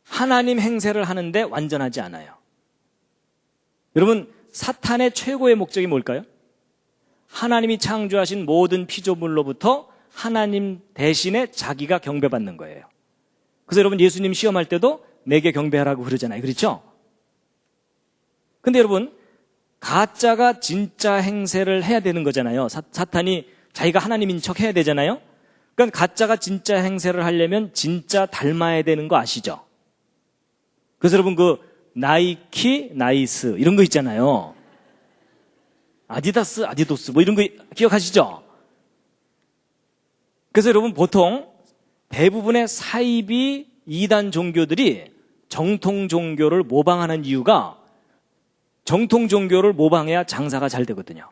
하나님 행세를 하는데 완전하지 않아요. 여러분 사탄의 최고의 목적이 뭘까요? 하나님이 창조하신 모든 피조물로부터 하나님 대신에 자기가 경배받는 거예요. 그래서 여러분 예수님 시험할 때도 내게 경배하라고 그러잖아요. 그렇죠? 근데 여러분 가짜가 진짜 행세를 해야 되는 거잖아요. 사탄이 자기가 하나님인 척 해야 되잖아요. 그러니까 가짜가 진짜 행세를 하려면 진짜 닮아야 되는 거 아시죠? 그래서 여러분 나이키, 나이스 이런 거 있잖아요. 아디다스, 아디도스 뭐 이런 거 기억하시죠? 그래서 여러분 보통 대부분의 사이비 이단 종교들이 정통 종교를 모방하는 이유가 정통 종교를 모방해야 장사가 잘 되거든요.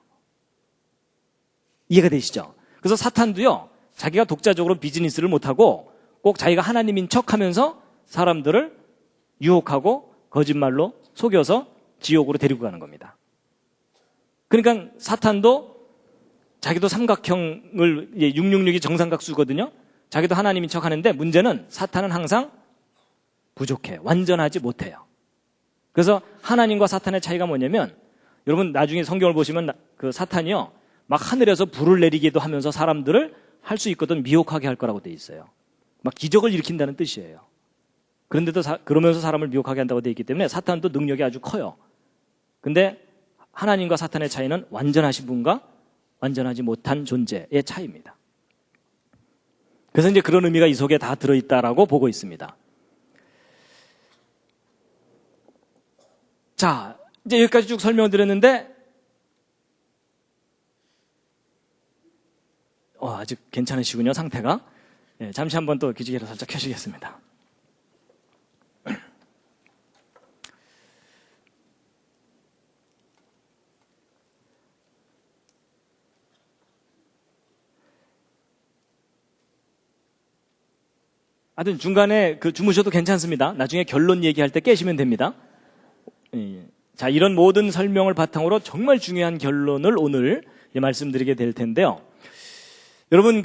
이해가 되시죠? 그래서 사탄도요, 자기가 독자적으로 비즈니스를 못하고 꼭 자기가 하나님인 척하면서 사람들을 유혹하고 거짓말로 속여서 지옥으로 데리고 가는 겁니다. 그러니까 사탄도 자기도 삼각형을 666이 정삼각수거든요. 자기도 하나님인 척하는데 문제는 사탄은 항상 부족해. 완전하지 못해요. 그래서 하나님과 사탄의 차이가 뭐냐면 여러분 나중에 성경을 보시면 그 사탄이요 막 하늘에서 불을 내리기도 하면서 사람들을 할 수 있거든 미혹하게 할 거라고 돼 있어요. 막 기적을 일으킨다는 뜻이에요. 그런데도 그러면서 사람을 미혹하게 한다고 돼 있기 때문에 사탄도 능력이 아주 커요. 근데 하나님과 사탄의 차이는 완전하신 분과 완전하지 못한 존재의 차이입니다. 그래서 이제 그런 의미가 이 속에 다 들어있다라고 보고 있습니다. 자, 이제 여기까지 쭉 설명을 드렸는데, 아직 괜찮으시군요, 상태가. 네, 잠시 한번 또 기지개를 살짝 켜시겠습니다. 하여튼 중간에 주무셔도 괜찮습니다. 나중에 결론 얘기할 때 깨시면 됩니다. 자, 이런 모든 설명을 바탕으로 정말 중요한 결론을 오늘 말씀드리게 될 텐데요. 여러분,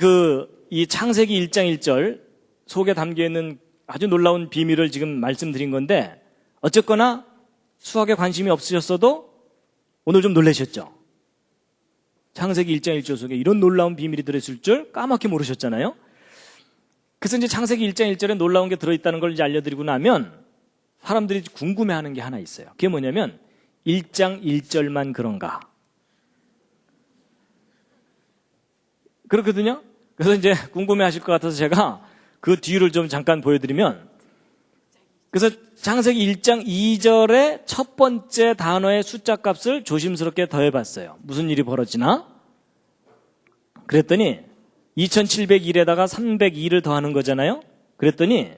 이 창세기 1장 1절 속에 담겨 있는 아주 놀라운 비밀을 지금 말씀드린 건데, 어쨌거나 수학에 관심이 없으셨어도 오늘 좀 놀라셨죠? 창세기 1장 1절 속에 이런 놀라운 비밀이 들어있을 줄 까맣게 모르셨잖아요? 그래서 이제 창세기 1장 1절에 놀라운 게 들어있다는 걸 이제 알려드리고 나면 사람들이 궁금해하는 게 하나 있어요. 그게 뭐냐면 1장 1절만 그런가? 그렇거든요. 그래서 이제 궁금해하실 것 같아서 제가 그 뒤를 좀 잠깐 보여드리면, 그래서 창세기 1장 2절의 첫 번째 단어의 숫자 값을 조심스럽게 더해봤어요. 무슨 일이 벌어지나? 그랬더니 2701에다가 302를 더하는 거잖아요. 그랬더니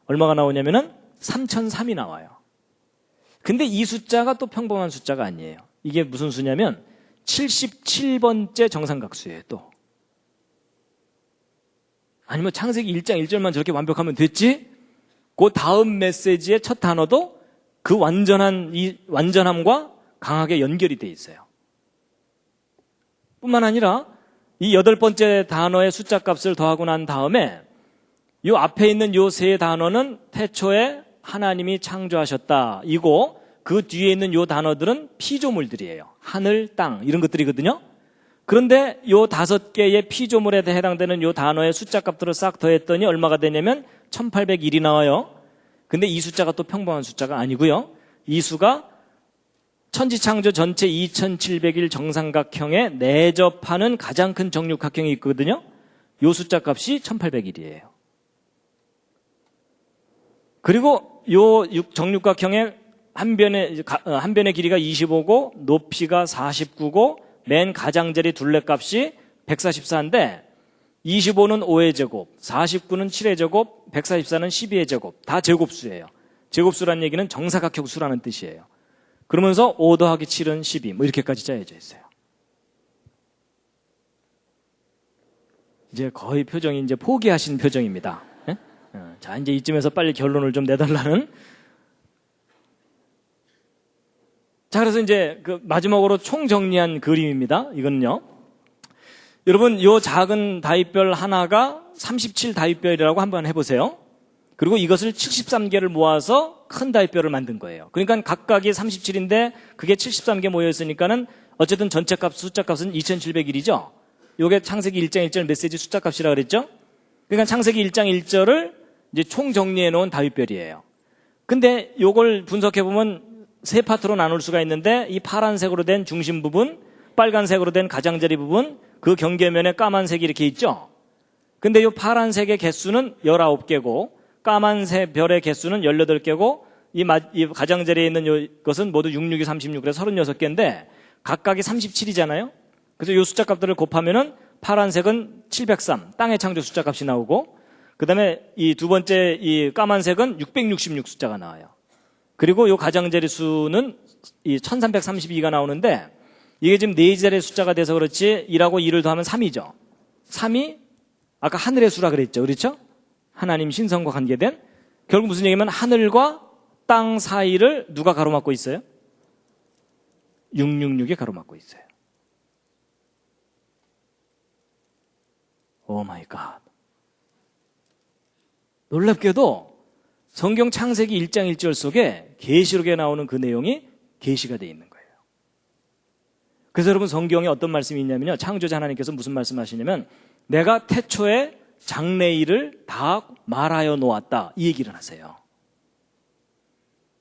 얼마가 나오냐면은 3003이 나와요. 근데 이 숫자가 또 평범한 숫자가 아니에요. 이게 무슨 수냐면 77번째 정삼각수예요. 또 아니면 창세기 1장 1절만 저렇게 완벽하면 됐지? 그 다음 메시지의 첫 단어도 그 완전함과 강하게 연결이 돼 있어요. 뿐만 아니라 이 8번째 단어의 숫자 값을 더하고 난 다음에 이 앞에 있는 이 세 단어는 태초에 하나님이 창조하셨다 이고, 그 뒤에 있는 이 단어들은 피조물들이에요. 하늘, 땅 이런 것들이거든요. 그런데 이 5개의 피조물에 해당되는 이 단어의 숫자 값들을 싹 더했더니 얼마가 되냐면 1801이 나와요. 근데 이 숫자가 또 평범한 숫자가 아니고요. 이 수가 천지창조 전체 2701 정삼각형에 내접하는 가장 큰 정육각형이 있거든요. 이 숫자 값이 1801이에요. 그리고 이 정육각형의 한 변의 길이가 25고 높이가 49고 맨 가장자리 둘레값이 144인데 25는 5의 제곱, 49는 7의 제곱, 144는 12의 제곱, 다 제곱수예요. 제곱수란 얘기는 정사각형 수라는 뜻이에요. 그러면서 5 더하기 7은 12, 뭐 이렇게까지 짜여져 있어요. 이제 거의 표정이 이제 포기하신 표정입니다. 예? 자, 이제 이쯤에서 빨리 결론을 좀 내달라는. 자, 그래서 이제 마지막으로 총정리한 그림입니다. 이거는요. 여러분, 요 작은 다윗별 하나가 37 다윗별이라고 한번 해보세요. 그리고 이것을 73개를 모아서 큰 다윗별을 만든 거예요. 그러니까 각각이 37인데 그게 73개 모여있으니까는 어쨌든 전체 값, 숫자 값은 2701이죠. 요게 창세기 1장 1절 메시지 숫자 값이라 그랬죠. 그러니까 창세기 1장 1절을 이제 총 정리해 놓은 다윗별이에요. 근데 요걸 분석해 보면 세 파트로 나눌 수가 있는데, 이 파란색으로 된 중심 부분, 빨간색으로 된 가장자리 부분, 그 경계면에 까만색이 이렇게 있죠. 근데 이 파란색의 개수는 19개고 까만색 별의 개수는 18개고 이 가장자리에 있는 이것은 모두 6, 6이 36, 그래서 36개인데 각각이 37이잖아요. 그래서 이 숫자 값들을 곱하면은 파란색은 703, 땅의 창조 숫자 값이 나오고, 그 다음에 이 두 번째 이 까만색은 666 숫자가 나와요. 그리고 이 가장자리 수는 이 1332가 나오는데 이게 지금 4자리의 숫자가 돼서 그렇지 1하고 2를 더하면 3이죠. 3이 아까 하늘의 수라 그랬죠. 그렇죠? 하나님 신성과 관계된 결국 무슨 얘기냐면 하늘과 땅 사이를 누가 가로막고 있어요? 666이 가로막고 있어요. 오 마이 갓. 놀랍게도 성경 창세기 1장 1절 속에 계시록에 나오는 그 내용이 계시가 되어 있는 거예요. 그래서 여러분 성경에 어떤 말씀이 있냐면요. 창조자 하나님께서 무슨 말씀하시냐면 내가 태초에 장래일을 다 말하여 놓았다. 이 얘기를 하세요.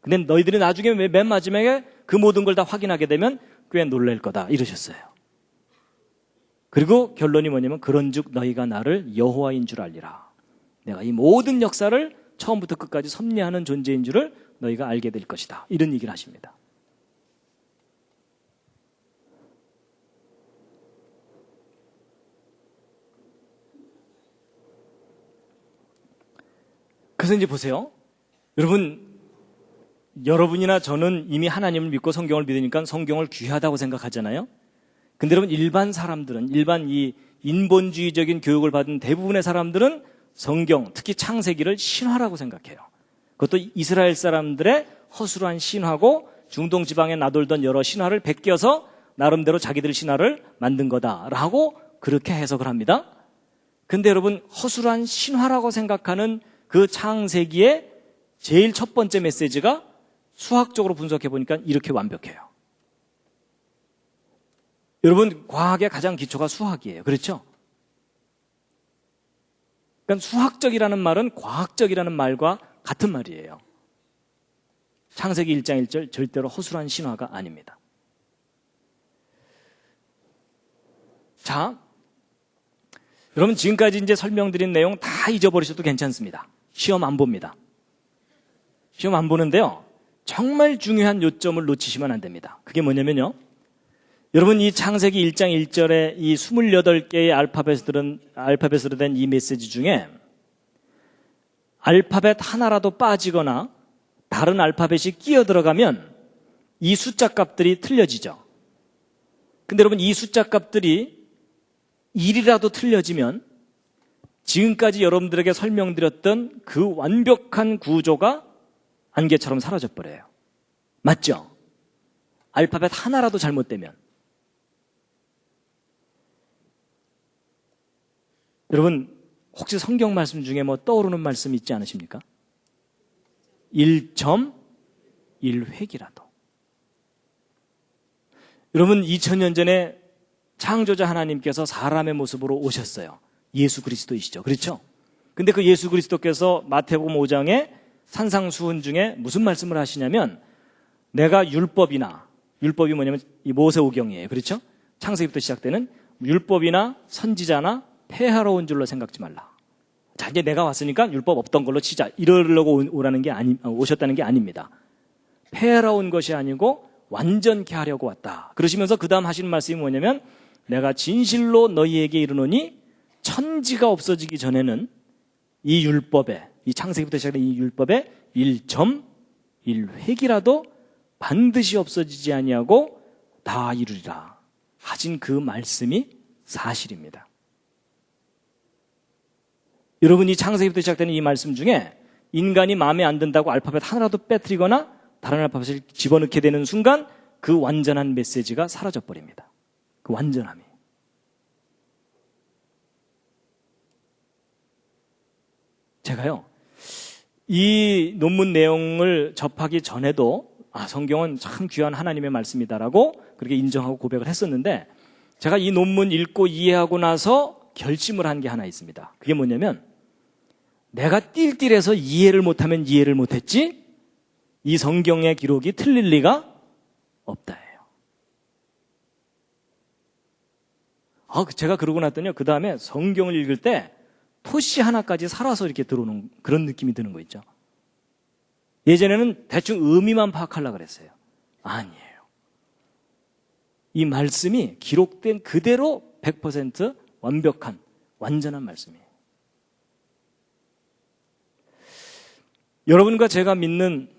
근데 너희들이 나중에 맨 마지막에 그 모든 걸 다 확인하게 되면 꽤 놀랄 거다. 이러셨어요. 그리고 결론이 뭐냐면 그런즉 너희가 나를 여호와인 줄 알리라. 내가 이 모든 역사를 처음부터 끝까지 섭리하는 존재인 줄을 너희가 알게 될 것이다. 이런 얘기를 하십니다. 그래서 이제 보세요. 여러분이나 저는 이미 하나님을 믿고 성경을 믿으니까 성경을 귀하다고 생각하잖아요. 근데 여러분 일반 사람들은, 일반 이 인본주의적인 교육을 받은 대부분의 사람들은 성경, 특히 창세기를 신화라고 생각해요. 그것도 이스라엘 사람들의 허술한 신화고 중동 지방에 나돌던 여러 신화를 베껴서 나름대로 자기들 신화를 만든 거다라고 그렇게 해석을 합니다. 근데 여러분 허술한 신화라고 생각하는 그 창세기의 제일 첫 번째 메시지가 수학적으로 분석해 보니까 이렇게 완벽해요. 여러분 과학의 가장 기초가 수학이에요. 그렇죠? 그러니까 수학적이라는 말은 과학적이라는 말과 같은 말이에요. 창세기 1장 1절 절대로 허술한 신화가 아닙니다. 자, 여러분 지금까지 이제 설명드린 내용 다 잊어버리셔도 괜찮습니다. 시험 안 봅니다. 시험 안 보는데요. 정말 중요한 요점을 놓치시면 안 됩니다. 그게 뭐냐면요. 여러분 이 창세기 1장 1절에 이 28개의 알파벳으로 된 이 메시지 중에 알파벳 하나라도 빠지거나 다른 알파벳이 끼어 들어가면 이 숫자 값들이 틀려지죠. 근데 여러분 이 숫자 값들이 1이라도 틀려지면 지금까지 여러분들에게 설명드렸던 그 완벽한 구조가 안개처럼 사라져버려요. 맞죠? 알파벳 하나라도 잘못되면. 여러분 혹시 성경 말씀 중에 뭐 떠오르는 말씀 있지 않으십니까? 1.1획이라도. 여러분 2000년 전에 창조자 하나님께서 사람의 모습으로 오셨어요. 예수 그리스도이시죠. 그렇죠? 근데 그 예수 그리스도께서 마태복음 5장에 산상수훈 중에 무슨 말씀을 하시냐면 내가 율법이 뭐냐면 이 모세오경이에요. 그렇죠? 창세기부터 시작되는 율법이나 선지자나 폐하러 온 줄로 생각지 말라. 자, 이제 내가 왔으니까 율법 없던 걸로 치자. 이러려고 오셨다는 게 아닙니다. 폐하러 온 것이 아니고 완전케 하려고 왔다. 그러시면서 그 다음 하시는 말씀이 뭐냐면 내가 진실로 너희에게 이르노니 천지가 없어지기 전에는 이 율법에, 이 창세기부터 시작된 이 율법에 1.1획이라도 반드시 없어지지 아니하고 다 이루리라 하신 그 말씀이 사실입니다. 여러분이 창세기부터 시작되는 이 말씀 중에 인간이 마음에 안 든다고 알파벳 하나라도 빼뜨리거나 다른 알파벳을 집어넣게 되는 순간 그 완전한 메시지가 사라져버립니다. 그 완전함이. 제가요, 이 논문 내용을 접하기 전에도 성경은 참 귀한 하나님의 말씀이다라고 그렇게 인정하고 고백을 했었는데 제가 이 논문 읽고 이해하고 나서 결심을 한 게 하나 있습니다. 그게 뭐냐면 내가 띨띨해서 이해를 못하면 이해를 못했지 이 성경의 기록이 틀릴 리가 없다예요. 제가 그러고 났더니요, 그 다음에 성경을 읽을 때 토시 하나까지 살아서 이렇게 들어오는 그런 느낌이 드는 거 있죠. 예전에는 대충 의미만 파악하려고 그랬어요. 아니에요. 이 말씀이 기록된 그대로 100% 완벽한, 완전한 말씀이에요. 여러분과 제가 믿는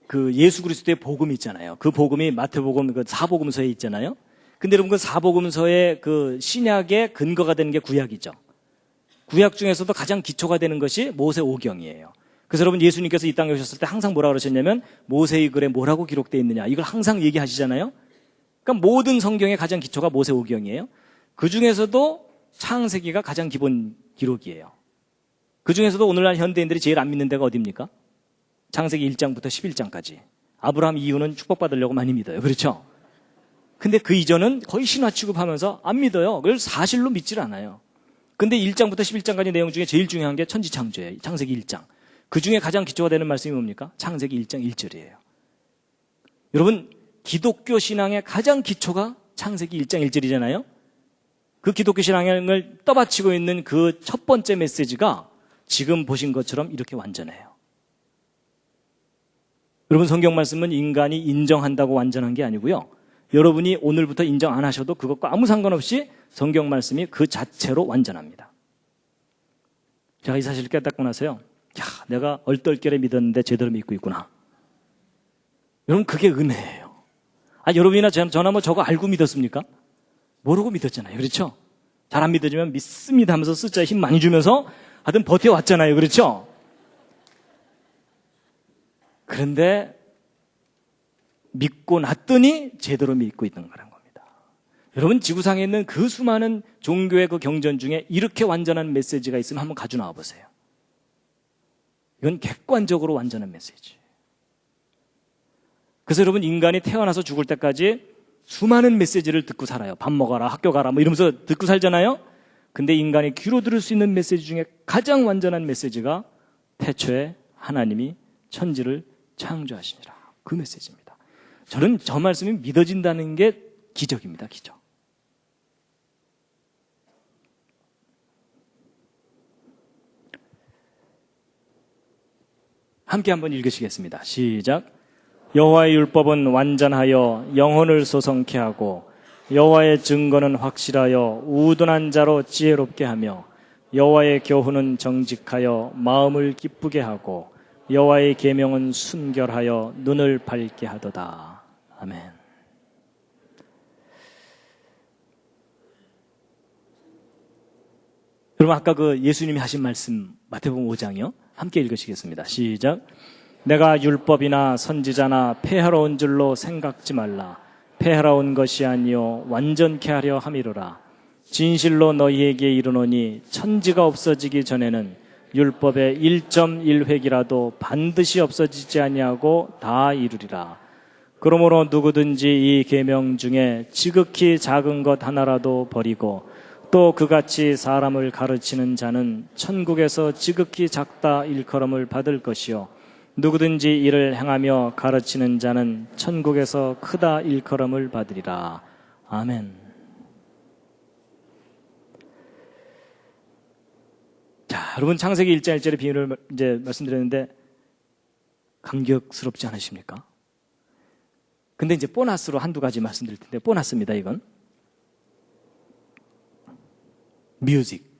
그 예수 그리스도의 복음이 있잖아요. 그 복음이 마태복음 그 사복음서에 있잖아요. 근데 여러분 그 사복음서의 그 신약의 근거가 되는 게 구약이죠. 구약 중에서도 가장 기초가 되는 것이 모세오경이에요. 그래서 여러분 예수님께서 이 땅에 오셨을 때 항상 뭐라고 그러셨냐면 모세의 글에 뭐라고 기록되어 있느냐 이걸 항상 얘기하시잖아요. 그러니까 모든 성경의 가장 기초가 모세오경이에요. 그 중에서도 창세기가 가장 기본 기록이에요. 그 중에서도 오늘날 현대인들이 제일 안 믿는 데가 어디입니까? 창세기 1장부터 11장까지. 아브라함 이후는 축복받으려고 많이 믿어요. 그렇죠? 근데 그 이전은 거의 신화 취급하면서 안 믿어요. 그걸 사실로 믿질 않아요. 근데 1장부터 11장까지 내용 중에 제일 중요한 게 천지창조예요. 창세기 1장. 그 중에 가장 기초가 되는 말씀이 뭡니까? 창세기 1장 1절이에요. 여러분, 기독교 신앙의 가장 기초가 창세기 1장 1절이잖아요. 그 기독교 신앙을 떠받치고 있는 그 첫 번째 메시지가 지금 보신 것처럼 이렇게 완전해요. 여러분, 성경 말씀은 인간이 인정한다고 완전한 게 아니고요. 여러분이 오늘부터 인정 안 하셔도 그것과 아무 상관없이 성경 말씀이 그 자체로 완전합니다. 제가 이 사실을 깨닫고 나서요. 야, 내가 얼떨결에 믿었는데 제대로 믿고 있구나. 여러분, 그게 은혜예요. 여러분이나 저나 뭐 저거 알고 믿었습니까? 모르고 믿었잖아요. 그렇죠? 잘 안 믿어지면 믿습니다 하면서 숫자에 힘 많이 주면서 하여튼 버텨왔잖아요. 그렇죠? 그런데 믿고 났더니 제대로 믿고 있는 거란 겁니다. 여러분, 지구상에 있는 그 수많은 종교의 그 경전 중에 이렇게 완전한 메시지가 있으면 한번 가져 나와 보세요. 이건 객관적으로 완전한 메시지. 그래서 여러분, 인간이 태어나서 죽을 때까지 수많은 메시지를 듣고 살아요. 밥 먹어라, 학교 가라 뭐 이러면서 듣고 살잖아요. 근데 인간이 귀로 들을 수 있는 메시지 중에 가장 완전한 메시지가 태초에 하나님이 천지를 창조하시니라. 그 메시지입니다. 저는 저 말씀이 믿어진다는 게 기적입니다. 기적. 함께 한번 읽으시겠습니다. 시작. 여호와의 율법은 완전하여 영혼을 소성케 하고 여호와의 증거는 확실하여 우둔한 자로 지혜롭게 하며 여호와의 교훈은 정직하여 마음을 기쁘게 하고 여호와의 계명은 순결하여 눈을 밝게 하도다. 아멘. 여러분, 아까 그 예수님이 하신 말씀 마태복음 5장이요. 함께 읽으시겠습니다. 시작. 내가 율법이나 선지자나 폐하러 온 줄로 생각지 말라. 폐하러 온 것이 아니요 완전케 하려 함이로라. 진실로 너희에게 이르노니 천지가 없어지기 전에는 율법의 1.1획이라도 반드시 없어지지 아니하고 다 이루리라. 그러므로 누구든지 이 계명 중에 지극히 작은 것 하나라도 버리고 또 그같이 사람을 가르치는 자는 천국에서 지극히 작다 일컬음을 받을 것이요 누구든지 이를 행하며 가르치는 자는 천국에서 크다 일컬음을 받으리라. 아멘. 자, 여러분, 창세기 1장 1절의 비유를 이제 말씀드렸는데 감격스럽지 않으십니까? 근데 이제 보너스로 한두 가지 말씀드릴 텐데, 보너스입니다, 이건. 뮤직.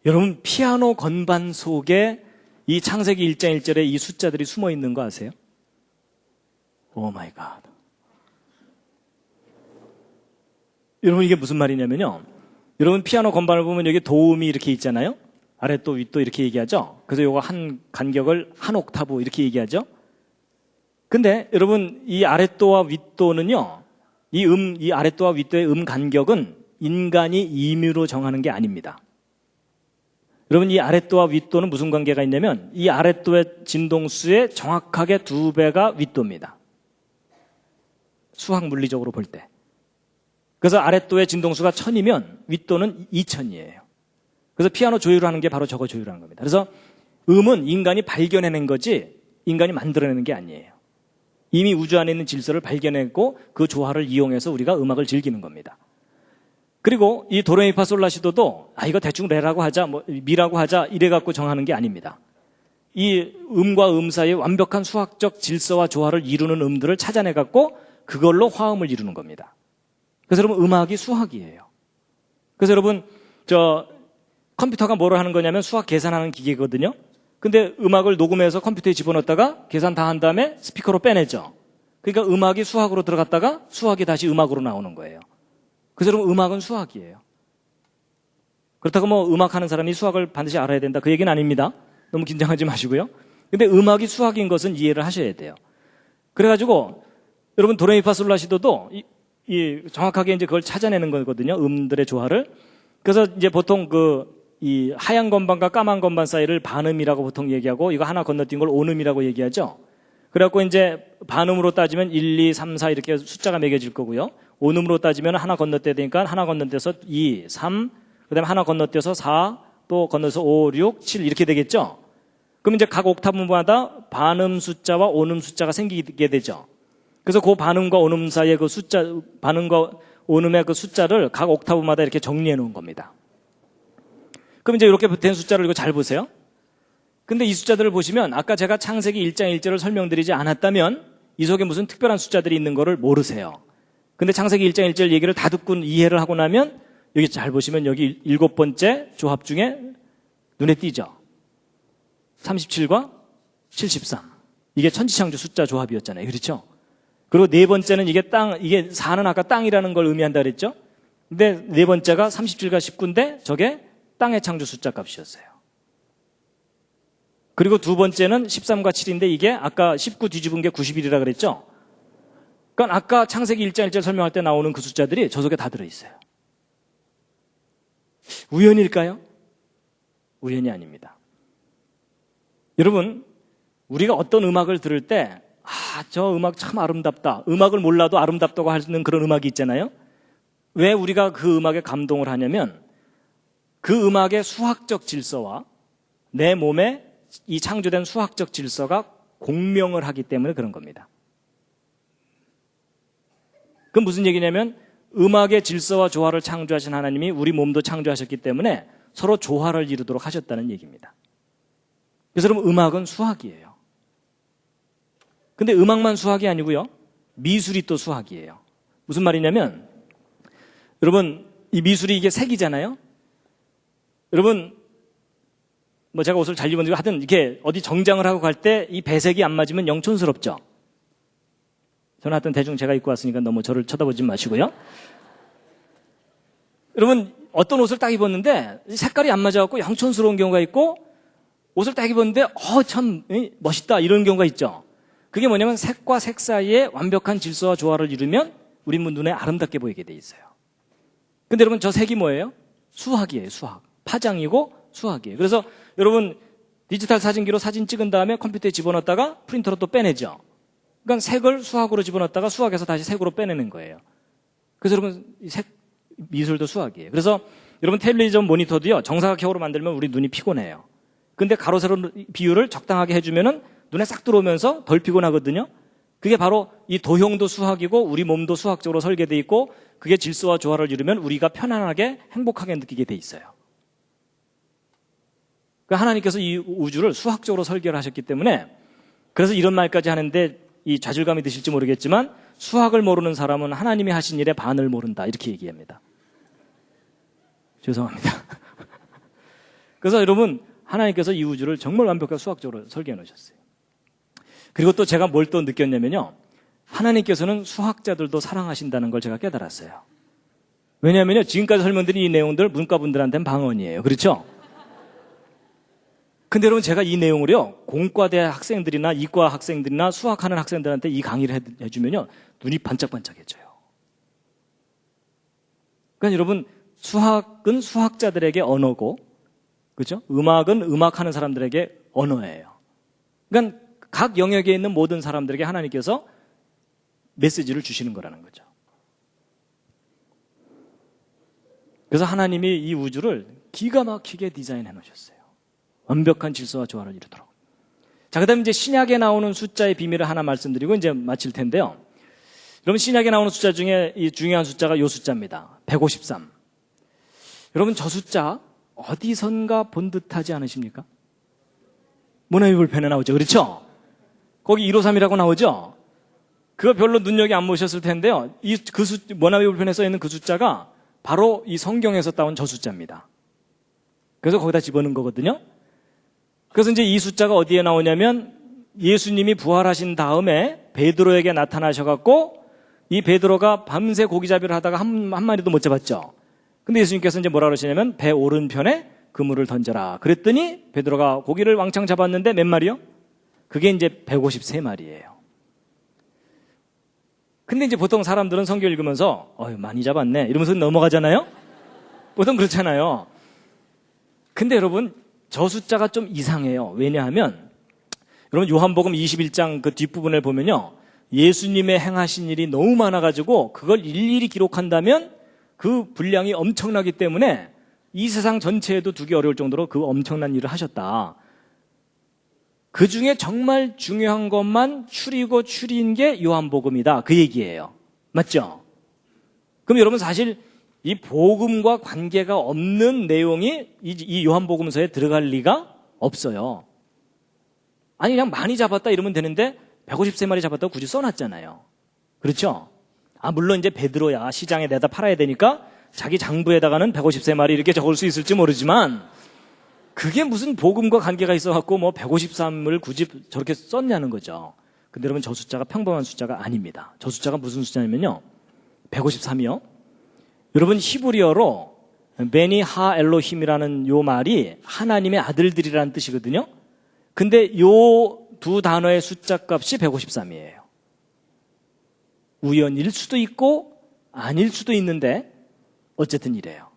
여러분, 피아노 건반 속에 이 창세기 1장 1절에 이 숫자들이 숨어 있는 거 아세요? 오 마이 갓. 여러분, 이게 무슨 말이냐면요. 여러분, 피아노 건반을 보면 여기 도음이 이렇게 있잖아요. 아랫도, 윗도 이렇게 얘기하죠. 그래서 요거 한 간격을 한 옥타브 이렇게 얘기하죠. 근데 여러분, 이 아랫도와 윗도는요. 이 아랫도와 윗도의 음 간격은 인간이 임의로 정하는 게 아닙니다. 여러분, 이 아랫도와 윗도는 무슨 관계가 있냐면 이 아랫도의 진동수의 정확하게 2배가 윗도입니다. 수학 물리적으로 볼 때. 그래서 아랫도의 진동수가 1000이면 윗도는 2000이에요. 그래서 피아노 조율하는 게 바로 저거 조율하는 겁니다. 그래서 음은 인간이 발견해낸 거지 인간이 만들어내는 게 아니에요. 이미 우주 안에 있는 질서를 발견했고 그 조화를 이용해서 우리가 음악을 즐기는 겁니다. 그리고 이 도레미파솔라시도도 이거 대충 레라고 하자, 뭐 미라고 하자 이래갖고 정하는 게 아닙니다. 이 음과 음 사이의 완벽한 수학적 질서와 조화를 이루는 음들을 찾아내갖고 그걸로 화음을 이루는 겁니다. 그래서 여러분, 음악이 수학이에요. 그래서 여러분, 컴퓨터가 뭐를 하는 거냐면 수학 계산하는 기계거든요. 근데 음악을 녹음해서 컴퓨터에 집어넣었다가 계산 다 한 다음에 스피커로 빼내죠. 그러니까 음악이 수학으로 들어갔다가 수학이 다시 음악으로 나오는 거예요. 그래서 여러분 음악은 수학이에요. 그렇다고 뭐 음악하는 사람이 수학을 반드시 알아야 된다 그 얘기는 아닙니다. 너무 긴장하지 마시고요. 근데 음악이 수학인 것은 이해를 하셔야 돼요. 그래가지고 여러분 도레미파솔라시도도 정확하게 이제 그걸 찾아내는 거거든요. 음들의 조화를. 그래서 이제 보통 이 하얀 건반과 까만 건반 사이를 반음이라고 보통 얘기하고 이거 하나 건너뛴 걸 오음이라고 얘기하죠. 그래갖고 이제 반음으로 따지면 1, 2, 3, 4 이렇게 숫자가 매겨질 거고요. 오음으로 따지면 하나 건너뛰어야 되니까 하나 건너뛰어서 2, 3, 그 다음에 하나 건너뛰어서 4, 또 건너서 5, 6, 7 이렇게 되겠죠. 그럼 이제 각 옥타브마다 반음 숫자와 온음 숫자가 생기게 되죠. 그래서 그 반음과 온음 사이의 그 숫자, 반음과 온음의 그 숫자를 각 옥타브마다 이렇게 정리해 놓은 겁니다. 그럼 이제 이렇게 된 숫자를 이거 잘 보세요. 근데 이 숫자들을 보시면 아까 제가 창세기 1장 1절을 설명드리지 않았다면 이 속에 무슨 특별한 숫자들이 있는 거를 모르세요. 근데 창세기 1장 1절 얘기를 다 듣고 이해를 하고 나면 여기 잘 보시면 여기 7번째 조합 중에 눈에 띄죠. 37과 73. 이게 천지창조 숫자 조합이었잖아요. 그렇죠? 그리고 네 번째는 이게 4는 아까 땅이라는 걸 의미한다 그랬죠? 근데 네 번째가 37과 19인데 저게 땅의 창조 숫자 값이었어요. 그리고 두 번째는 13과 7인데 이게 아까 19 뒤집은 게 91이라 그랬죠? 그러니까 아까 창세기 1장 1절 설명할 때 나오는 그 숫자들이 저 속에 다 들어있어요. 우연일까요? 우연이 아닙니다. 여러분, 우리가 어떤 음악을 들을 때 저 음악 참 아름답다. 음악을 몰라도 아름답다고 하는 그런 음악이 있잖아요. 왜 우리가 그 음악에 감동을 하냐면 그 음악의 수학적 질서와 내 몸에 이 창조된 수학적 질서가 공명을 하기 때문에 그런 겁니다. 그건 무슨 얘기냐면 음악의 질서와 조화를 창조하신 하나님이 우리 몸도 창조하셨기 때문에 서로 조화를 이루도록 하셨다는 얘기입니다. 그래서 여러분 음악은 수학이에요. 근데 음악만 수학이 아니고요. 미술이 또 수학이에요. 무슨 말이냐면 여러분 이 미술이 이게 색이잖아요. 여러분 뭐 제가 옷을 잘 입었는데 하여튼 이렇게 어디 정장을 하고 갈 때 이 배색이 안 맞으면 영 촌스럽죠. 저는 하여튼 대충 제가 입고 왔으니까 너무 저를 쳐다보지 마시고요. 여러분 어떤 옷을 딱 입었는데 색깔이 안 맞아갖고 영 촌스러운 경우가 있고 옷을 딱 입었는데 참 멋있다 이런 경우가 있죠. 그게 뭐냐면 색과 색 사이에 완벽한 질서와 조화를 이루면 우리 눈에 아름답게 보이게 돼 있어요. 근데 여러분 저 색이 뭐예요? 수학이에요. 수학. 파장이고 수학이에요. 그래서 여러분 디지털 사진기로 사진 찍은 다음에 컴퓨터에 집어넣었다가 프린터로 또 빼내죠. 그러니까 색을 수학으로 집어넣었다가 수학에서 다시 색으로 빼내는 거예요. 그래서 여러분 색 미술도 수학이에요. 그래서 여러분 텔레비전 모니터도요. 정사각형으로 만들면 우리 눈이 피곤해요. 근데 가로 세로 비율을 적당하게 해주면은 눈에 싹 들어오면서 덜 피곤하거든요. 그게 바로 이 도형도 수학이고 우리 몸도 수학적으로 설계되어 있고 그게 질서와 조화를 이루면 우리가 편안하게 행복하게 느끼게 돼 있어요. 그러니까 하나님께서 이 우주를 수학적으로 설계를 하셨기 때문에 그래서 이런 말까지 하는데 이 좌절감이 드실지 모르겠지만 수학을 모르는 사람은 하나님이 하신 일의 반을 모른다 이렇게 얘기합니다. 죄송합니다. 그래서 여러분 하나님께서 이 우주를 정말 완벽하게 수학적으로 설계해 놓으셨어요. 그리고 또 제가 뭘 또 느꼈냐면요. 하나님께서는 수학자들도 사랑하신다는 걸 제가 깨달았어요. 왜냐하면요. 지금까지 설명드린 이 내용들 문과분들한테는 방언이에요. 그렇죠? 근데 여러분 제가 이 내용을요. 공과대 학생들이나 이과 학생들이나 수학하는 학생들한테 이 강의를 해주면요. 눈이 반짝반짝해져요. 그러니까 여러분 수학은 수학자들에게 언어고 그렇죠? 음악은 음악하는 사람들에게 언어예요. 그러니까 각 영역에 있는 모든 사람들에게 하나님께서 메시지를 주시는 거라는 거죠. 그래서 하나님이 이 우주를 기가 막히게 디자인해 놓으셨어요. 완벽한 질서와 조화를 이루도록. 자, 그 다음에 이제 신약에 나오는 숫자의 비밀을 하나 말씀드리고 이제 마칠 텐데요. 여러분 신약에 나오는 숫자 중에 이 중요한 숫자가 이 숫자입니다. 153. 여러분 저 숫자 어디선가 본 듯하지 않으십니까? 모나미불편에 나오죠. 그렇죠? 거기 153이라고 나오죠? 그거 별로 눈여겨 안 보셨을 텐데요. 모나미불편에 써 있는 그 숫자가 바로 이 성경에서 따온 저 숫자입니다. 그래서 거기다 집어넣은 거거든요. 그래서 이제 이 숫자가 어디에 나오냐면 예수님이 부활하신 다음에 베드로에게 나타나셔갖고 이 베드로가 밤새 고기잡이를 하다가 한 마리도 못 잡았죠. 근데 예수님께서 이제 뭐라 그러시냐면 배 오른편에 그물을 던져라. 그랬더니 베드로가 고기를 왕창 잡았는데 몇 마리요? 그게 이제 153마리예요. 근데 이제 보통 사람들은 성경 읽으면서 많이 잡았네 이러면서 넘어가잖아요. 보통 그렇잖아요. 근데 여러분 저 숫자가 좀 이상해요. 왜냐하면 여러분 요한복음 21장 그 뒷부분을 보면요, 예수님의 행하신 일이 너무 많아가지고 그걸 일일이 기록한다면 그 분량이 엄청나기 때문에 이 세상 전체에도 두기 어려울 정도로 그 엄청난 일을 하셨다. 그 중에 정말 중요한 것만 추린 게 요한복음이다. 그 얘기예요. 맞죠? 그럼 여러분 사실 이 복음과 관계가 없는 내용이 이 요한복음서에 들어갈 리가 없어요. 아니 그냥 많이 잡았다 이러면 되는데 153마리 잡았다고 굳이 써놨잖아요. 그렇죠? 물론 이제 베드로야 시장에 내다 팔아야 되니까 자기 장부에다가는 153마리 이렇게 적을 수 있을지 모르지만 그게 무슨 복음과 관계가 있어갖고 뭐 153을 굳이 저렇게 썼냐는 거죠. 근데 여러분 저 숫자가 평범한 숫자가 아닙니다. 저 숫자가 무슨 숫자냐면요, 153이요. 여러분 히브리어로 베니 하 엘로힘이라는 요 말이 하나님의 아들들이라는 뜻이거든요. 근데 요 두 단어의 숫자 값이 153이에요. 우연일 수도 있고 아닐 수도 있는데 어쨌든 이래요.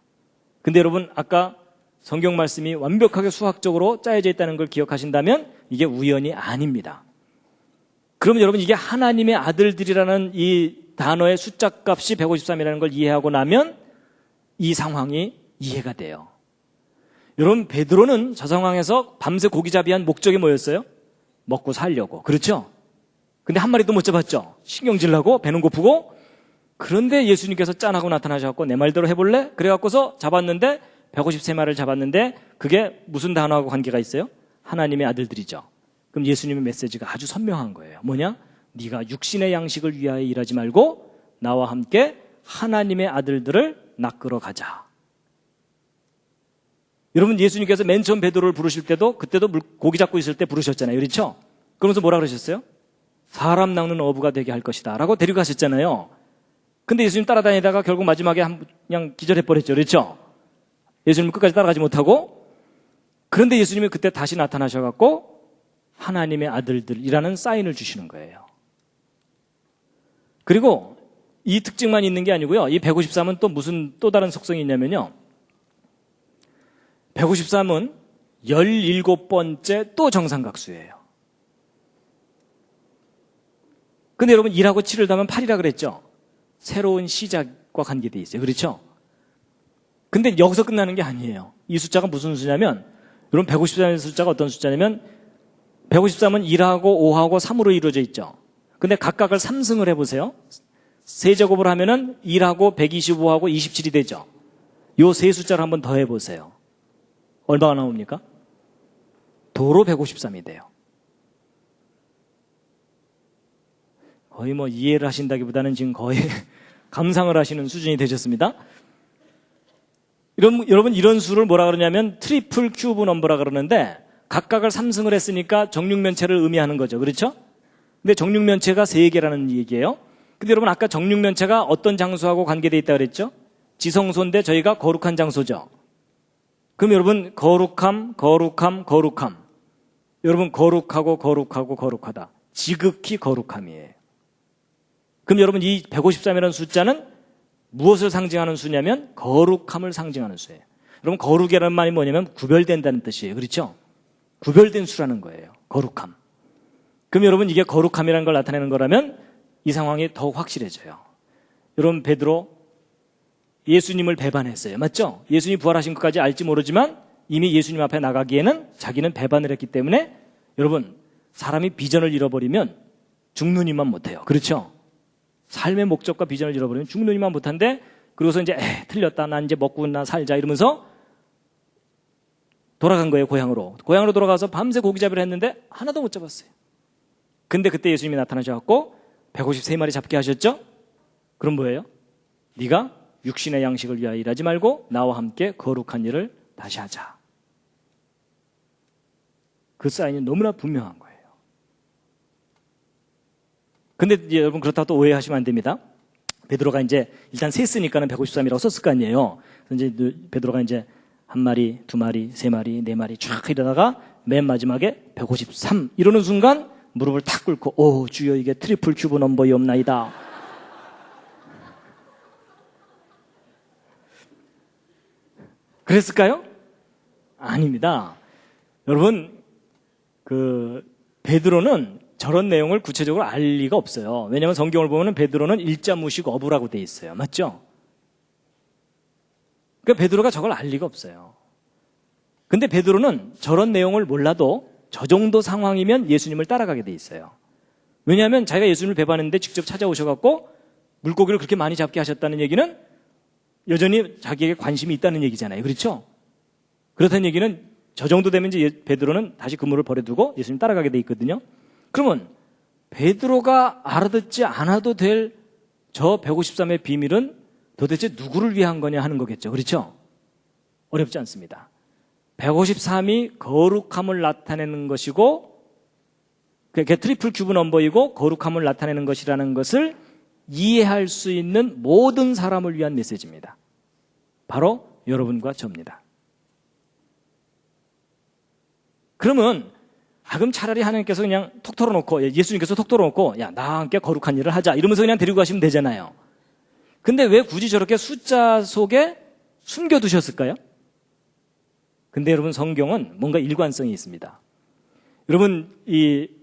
근데 여러분 아까 성경 말씀이 완벽하게 수학적으로 짜여져 있다는 걸 기억하신다면 이게 우연이 아닙니다. 그러면 여러분 이게 하나님의 아들들이라는 이 단어의 숫자 값이 153이라는 걸 이해하고 나면 이 상황이 이해가 돼요. 여러분 베드로는 저 상황에서 밤새 고기잡이한 목적이 뭐였어요? 먹고 살려고. 그렇죠? 근데 한 마리도 못 잡았죠. 신경질 나고 배는 고프고. 그런데 예수님께서 짠하고 나타나셔서 내 말대로 해볼래? 그래갖고서 잡았는데 153마리를 잡았는데 그게 무슨 단어하고 관계가 있어요? 하나님의 아들들이죠. 그럼 예수님의 메시지가 아주 선명한 거예요. 뭐냐? 네가 육신의 양식을 위하여 일하지 말고 나와 함께 하나님의 아들들을 낚으러 가자. 여러분 예수님께서 맨 처음 베드로를 부르실 때도 그때도 고기 잡고 있을 때 부르셨잖아요. 그렇죠? 그러면서 뭐라 그러셨어요? 사람 낚는 어부가 되게 할 것이다 라고 데려가셨잖아요. 근데 예수님 따라다니다가 결국 마지막에 그냥 기절해버렸죠. 그렇죠? 예수님은 끝까지 따라가지 못하고. 그런데 예수님이 그때 다시 나타나셔갖고 하나님의 아들들이라는 사인을 주시는 거예요. 그리고 이 특징만 있는 게 아니고요, 이 153은 또 무슨 또 다른 속성이 있냐면요, 153은 17번째 또 정삼각수예요. 근데 여러분 1하고 7을 더하면 8이라 그랬죠? 새로운 시작과 관계되어 있어요. 그렇죠? 근데 여기서 끝나는 게 아니에요. 이 숫자가 무슨 숫자냐면, 여러분 153의 숫자가 어떤 숫자냐면 153은 1하고 5하고 3으로 이루어져 있죠. 근데 각각을 3승을 해보세요. 세제곱을 하면은 1하고 125하고 27이 되죠. 요 세 숫자를 한번 더 해보세요. 얼마가 나옵니까? 도로 153이 돼요. 거의 뭐 이해를 하신다기보다는 지금 거의 감상을 하시는 수준이 되셨습니다. 여러분 이런 수를 뭐라 그러냐면 트리플 큐브 넘버라 그러는데 각각을 3승을 했으니까 정육면체를 의미하는 거죠. 그렇죠? 근데 정육면체가 3개라는 얘기예요. 근데 여러분 아까 정육면체가 어떤 장소하고 관계되어 있다고 그랬죠? 지성소인데 저희가 거룩한 장소죠. 그럼 여러분 거룩함. 여러분 거룩하고 거룩하다. 지극히 거룩함이에요. 그럼 여러분 이 153이라는 숫자는 무엇을 상징하는 수냐면 거룩함을 상징하는 수예요. 여러분 거룩이라는 말이 뭐냐면 구별된다는 뜻이에요. 그렇죠? 구별된 수라는 거예요. 거룩함. 그럼 여러분 이게 거룩함이라는 걸 나타내는 거라면 이 상황이 더욱 확실해져요. 여러분 베드로 예수님을 배반했어요. 맞죠? 예수님이 부활하신 것까지 알지 모르지만 이미 예수님 앞에 나가기에는 자기는 배반을 했기 때문에 여러분 사람이 비전을 잃어버리면 죽는 이만 못해요. 그렇죠? 삶의 목적과 비전을 잃어버리면 죽는 이만 못한데, 그러고서 이제 틀렸다, 난 이제 먹고나 살자 이러면서 돌아간 거예요. 고향으로 돌아가서 밤새 고기잡이를 했는데 하나도 못 잡았어요. 근데 그때 예수님이 나타나셔서 153마리 잡게 하셨죠? 그럼 뭐예요? 네가 육신의 양식을 위하여 일하지 말고 나와 함께 거룩한 일을 다시 하자. 그 사인이 너무나 분명한 거예요. 근데 여러분 그렇다고 또 오해하시면 안 됩니다. 베드로가 이제 일단 셌으니까는 153이라고 썼을 거 아니에요. 그래서 이제 베드로가 이제 한 마리, 두 마리, 세 마리, 네 마리 쫙 이러다가 맨 마지막에 153 이러는 순간 무릎을 탁 꿇고 오 주여 이게 트리플 큐브 넘버이옵나이다. 그랬을까요? 아닙니다. 여러분 베드로는 저런 내용을 구체적으로 알 리가 없어요. 왜냐하면 성경을 보면 베드로는 일자무식 어부라고 돼 있어요. 맞죠? 그러니까 베드로가 저걸 알 리가 없어요. 근데 베드로는 저런 내용을 몰라도 저 정도 상황이면 예수님을 따라가게 돼 있어요. 왜냐하면 자기가 예수님을 배반했는데 직접 찾아오셔갖고 물고기를 그렇게 많이 잡게 하셨다는 얘기는 여전히 자기에게 관심이 있다는 얘기잖아요. 그렇죠? 그렇다는 얘기는 저 정도 되면 이제 베드로는 다시 그물을 버려두고 예수님 따라가게 돼 있거든요. 그러면 베드로가 알아듣지 않아도 될 저 153의 비밀은 도대체 누구를 위한 거냐 하는 거겠죠. 그렇죠? 어렵지 않습니다. 153이 거룩함을 나타내는 것이고 그게 트리플 큐브 넘버이고 거룩함을 나타내는 것이라는 것을 이해할 수 있는 모든 사람을 위한 메시지입니다. 바로 여러분과 저입니다. 그러면 그럼 차라리 하나님께서 그냥 톡 털어놓고 예수님께서 톡 털어놓고 야 나와 함께 거룩한 일을 하자 이러면서 그냥 데리고 가시면 되잖아요. 근데 왜 굳이 저렇게 숫자 속에 숨겨두셨을까요? 근데 여러분 성경은 뭔가 일관성이 있습니다. 여러분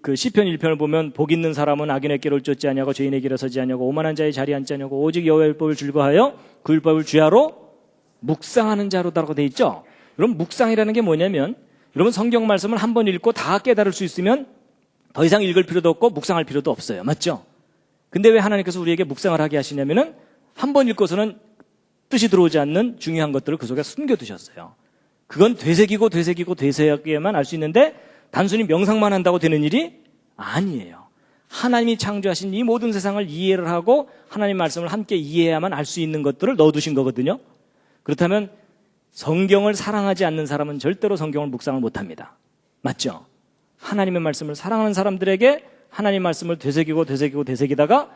그 시편 1편을 보면 복 있는 사람은 악인의 길을 쫓지 아니하고 죄인의 길에 서지 아니하고 오만한 자의 자리에 앉지 아니하고 오직 여호와의 율법을 즐거워하여 그 율법을 주야로 묵상하는 자로다라고 돼 있죠. 여러분 묵상이라는 게 뭐냐면 여러분 성경 말씀을 한 번 읽고 다 깨달을 수 있으면 더 이상 읽을 필요도 없고 묵상할 필요도 없어요. 맞죠? 근데 왜 하나님께서 우리에게 묵상을 하게 하시냐면은 한 번 읽고서는 뜻이 들어오지 않는 중요한 것들을 그 속에 숨겨두셨어요. 그건 되새기기에만 알 수 있는데 단순히 명상만 한다고 되는 일이 아니에요. 하나님이 창조하신 이 모든 세상을 이해를 하고 하나님 말씀을 함께 이해해야만 알 수 있는 것들을 넣어두신 거거든요. 그렇다면 성경을 사랑하지 않는 사람은 절대로 성경을 묵상을 못합니다. 맞죠? 하나님의 말씀을 사랑하는 사람들에게 하나님 말씀을 되새기다가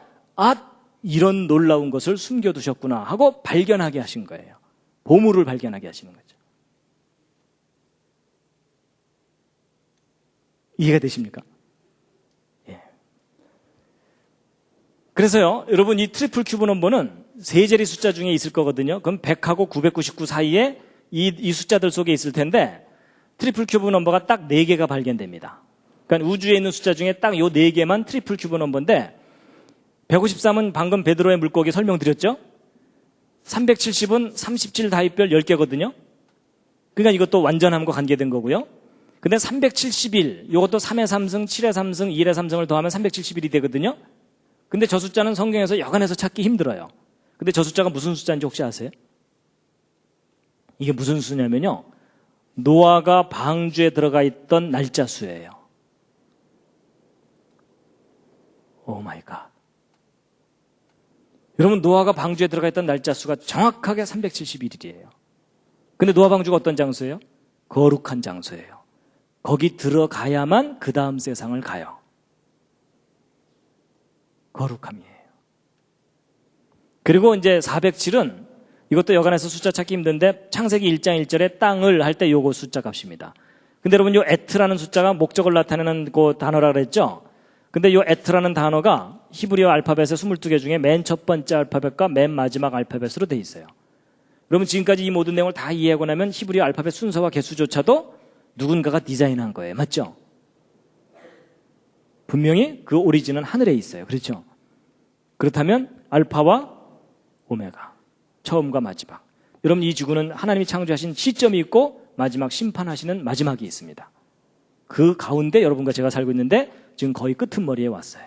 이런 놀라운 것을 숨겨두셨구나 하고 발견하게 하신 거예요. 보물을 발견하게 하시는 거죠. 이해가 되십니까? 예. 그래서요, 여러분 이 트리플 큐브 넘버는 세 자리 숫자 중에 있을 거거든요. 그럼 100하고 999 사이에 이 숫자들 속에 있을 텐데 트리플 큐브 넘버가 딱 4개가 발견됩니다. 그러니까 우주에 있는 숫자 중에 딱 요 4개만 트리플 큐브 넘버인데 153은 방금 베드로의 물고기 설명드렸죠? 370은 37 다윗별 10개거든요. 그러니까 이것도 완전함과 관계된 거고요. 근데 371, 이것도 3의 3승, 7의 3승, 1의 3승을 더하면 371이 되거든요. 근데 저 숫자는 성경에서 여간해서 찾기 힘들어요. 근데 저 숫자가 무슨 숫자인지 혹시 아세요? 이게 무슨 수냐면요. 노아가 방주에 들어가 있던 날짜 수예요. 오 마이 갓. 여러분 노아가 방주에 들어가 있던 날짜 수가 정확하게 371일이에요. 근데 노아 방주가 어떤 장소예요? 거룩한 장소예요. 거기 들어가야만 그 다음 세상을 가요. 거룩함이에요. 그리고 이제 407은 이것도 여간해서 숫자 찾기 힘든데 창세기 1장 1절에 땅을 할 때 요거 숫자 값입니다. 근데 여러분 요 에트라는 숫자가 목적을 나타내는 그 단어라 그랬죠? 근데 요 에트라는 단어가 히브리어 알파벳의 22개 중에 맨 첫 번째 알파벳과 맨 마지막 알파벳으로 돼 있어요. 여러분 지금까지 이 모든 내용을 다 이해하고 나면 히브리어 알파벳 순서와 개수조차도 누군가가 디자인한 거예요. 맞죠? 분명히 그 오리진은 하늘에 있어요. 그렇죠? 그렇다면 알파와 오메가, 처음과 마지막. 여러분 이 지구는 하나님이 창조하신 시점이 있고 마지막 심판하시는 마지막이 있습니다. 그 가운데 여러분과 제가 살고 있는데 지금 거의 끄트머리에 왔어요.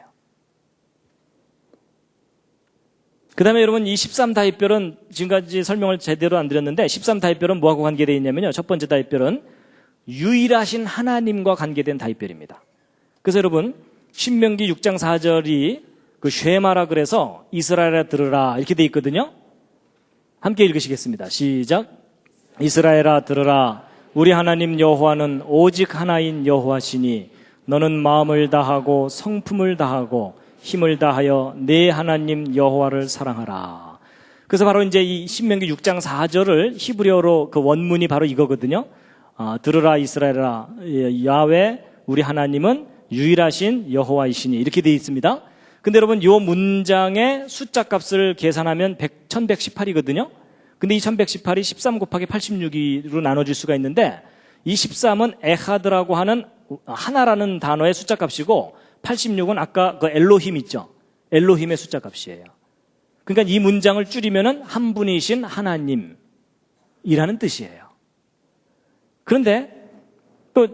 그 다음에 여러분 이 13다윗별은 지금까지 설명을 제대로 안 드렸는데 13다윗별은 뭐하고 관계되어 있냐면요. 첫 번째 다윗별은 유일하신 하나님과 관계된 다윗별입니다. 그래서 여러분 신명기 6장 4절이 그 쉐마라 그래서 이스라엘아 들으라 이렇게 돼 있거든요. 함께 읽으시겠습니다. 시작. 이스라엘아 들으라 우리 하나님 여호와는 오직 하나인 여호와시니 너는 마음을 다하고 성품을 다하고 힘을 다하여 내 하나님 여호와를 사랑하라. 그래서 바로 이제 이 신명기 6장 4절을 히브리어로 그 원문이 바로 이거거든요. 들으라 이스라엘아, 야훼 우리 하나님은 유일하신 여호와이시니, 이렇게 되어 있습니다. 근데 여러분, 이 문장의 숫자 값을 계산하면 1118이거든요. 근데 이 1118이 13 곱하기 86으로 나눠질 수가 있는데, 이 13은 에하드라고 하는 하나라는 단어의 숫자 값이고, 86은 아까 그 엘로힘 있죠? 엘로힘의 숫자 값이에요. 그러니까 이 문장을 줄이면은 한 분이신 하나님이라는 뜻이에요. 그런데 또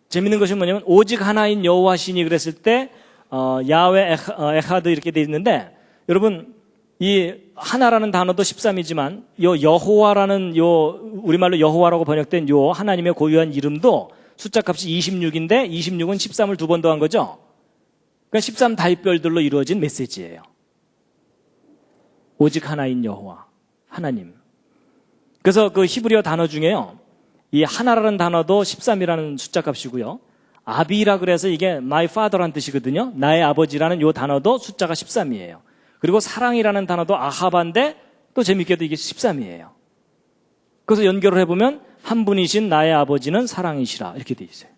재밌는 것이 뭐냐면, 오직 하나인 여호와시니 그랬을 때 야훼 에하드 이렇게 돼 있는데, 여러분 이 하나라는 단어도 13이지만 요 여호와라는 우리말로 여호와라고 번역된 요 하나님의 고유한 이름도 숫자 값이 26인데 26은 13을 두 번 더한 거죠. 그러니까 13 다윗별들로 이루어진 메시지예요. 오직 하나인 여호와, 하나님. 그래서 그 히브리어 단어 중에요, 이 하나라는 단어도 13이라는 숫자 값이고요, 아비라 그래서 이게 my father란 뜻이거든요. 나의 아버지라는 요 단어도 숫자가 13이에요. 그리고 사랑이라는 단어도 아하바인데 또 재밌게도 이게 13이에요. 그래서 연결을 해보면 한 분이신 나의 아버지는 사랑이시라, 이렇게 돼 있어요.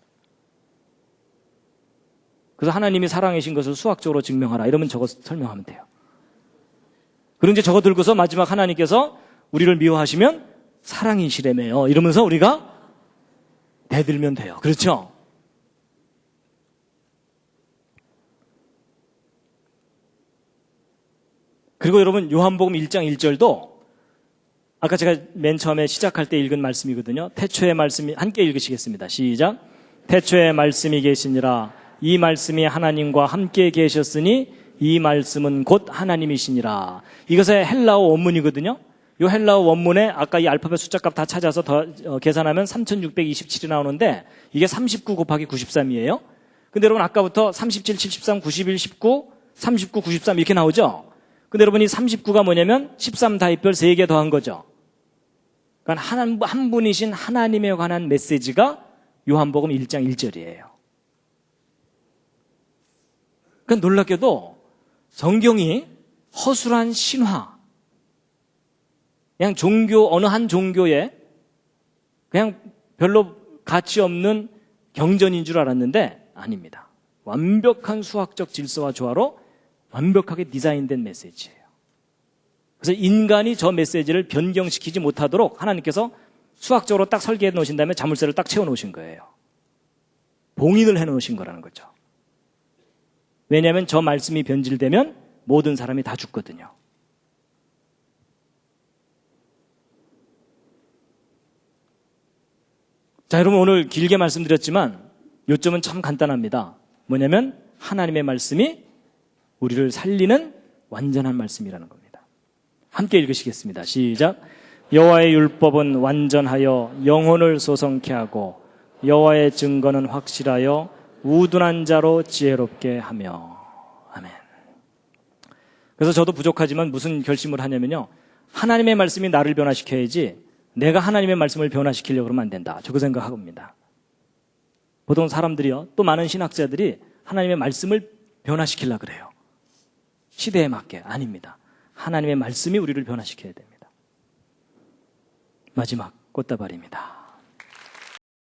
그래서 하나님이 사랑이신 것을 수학적으로 증명하라, 이러면 저거 설명하면 돼요. 그리고 이제 저거 들고서 마지막 하나님께서 우리를 미워하시면 사랑이시래매요, 이러면서 우리가 대들면 돼요. 그렇죠? 그리고 여러분, 요한복음 1장 1절도 아까 제가 맨 처음에 시작할 때 읽은 말씀이거든요. 태초의 말씀이, 함께 읽으시겠습니다. 시작. 태초의 말씀이 계시니라. 이 말씀이 하나님과 함께 계셨으니 이 말씀은 곧 하나님이시니라. 이것의 헬라어 원문이거든요. 이 헬라어 원문에 아까 이 알파벳 숫자값 다 찾아서 계산하면 3627이 나오는데, 이게 39 곱하기 93이에요. 근데 여러분, 아까부터 37, 73, 91, 19, 39, 93 이렇게 나오죠. 근데 여러분, 이 39가 뭐냐면 13 다윗별 3개 더한 거죠. 그러니까 한 분이신 하나님에 관한 메시지가 요한복음 1장 1절이에요. 그러니까 놀랍게도 성경이 허술한 신화, 그냥 어느 한 종교에 그냥 별로 가치 없는 경전인 줄 알았는데 아닙니다. 완벽한 수학적 질서와 조화로 완벽하게 디자인된 메시지예요. 그래서 인간이 저 메시지를 변경시키지 못하도록 하나님께서 수학적으로 딱 설계해 놓으신 다음에 자물쇠를 딱 채워 놓으신 거예요. 봉인을 해 놓으신 거라는 거죠. 왜냐하면 저 말씀이 변질되면 모든 사람이 다 죽거든요. 자, 여러분, 오늘 길게 말씀드렸지만 요점은 참 간단합니다. 뭐냐면 하나님의 말씀이 우리를 살리는 완전한 말씀이라는 겁니다. 함께 읽으시겠습니다. 시작. 여호와의 율법은 완전하여 영혼을 소성케 하고 여호와의 증거는 확실하여 우둔한 자로 지혜롭게 하며. 아멘. 그래서 저도 부족하지만 무슨 결심을 하냐면요, 하나님의 말씀이 나를 변화시켜야지 내가 하나님의 말씀을 변화시키려고 그러면 안 된다, 저그 생각합니다. 보통 사람들이요, 또 많은 신학자들이 하나님의 말씀을 변화시키려고 그래요. 시대에 맞게. 아닙니다. 하나님의 말씀이 우리를 변화시켜야 됩니다. 마지막 꽃다발입니다.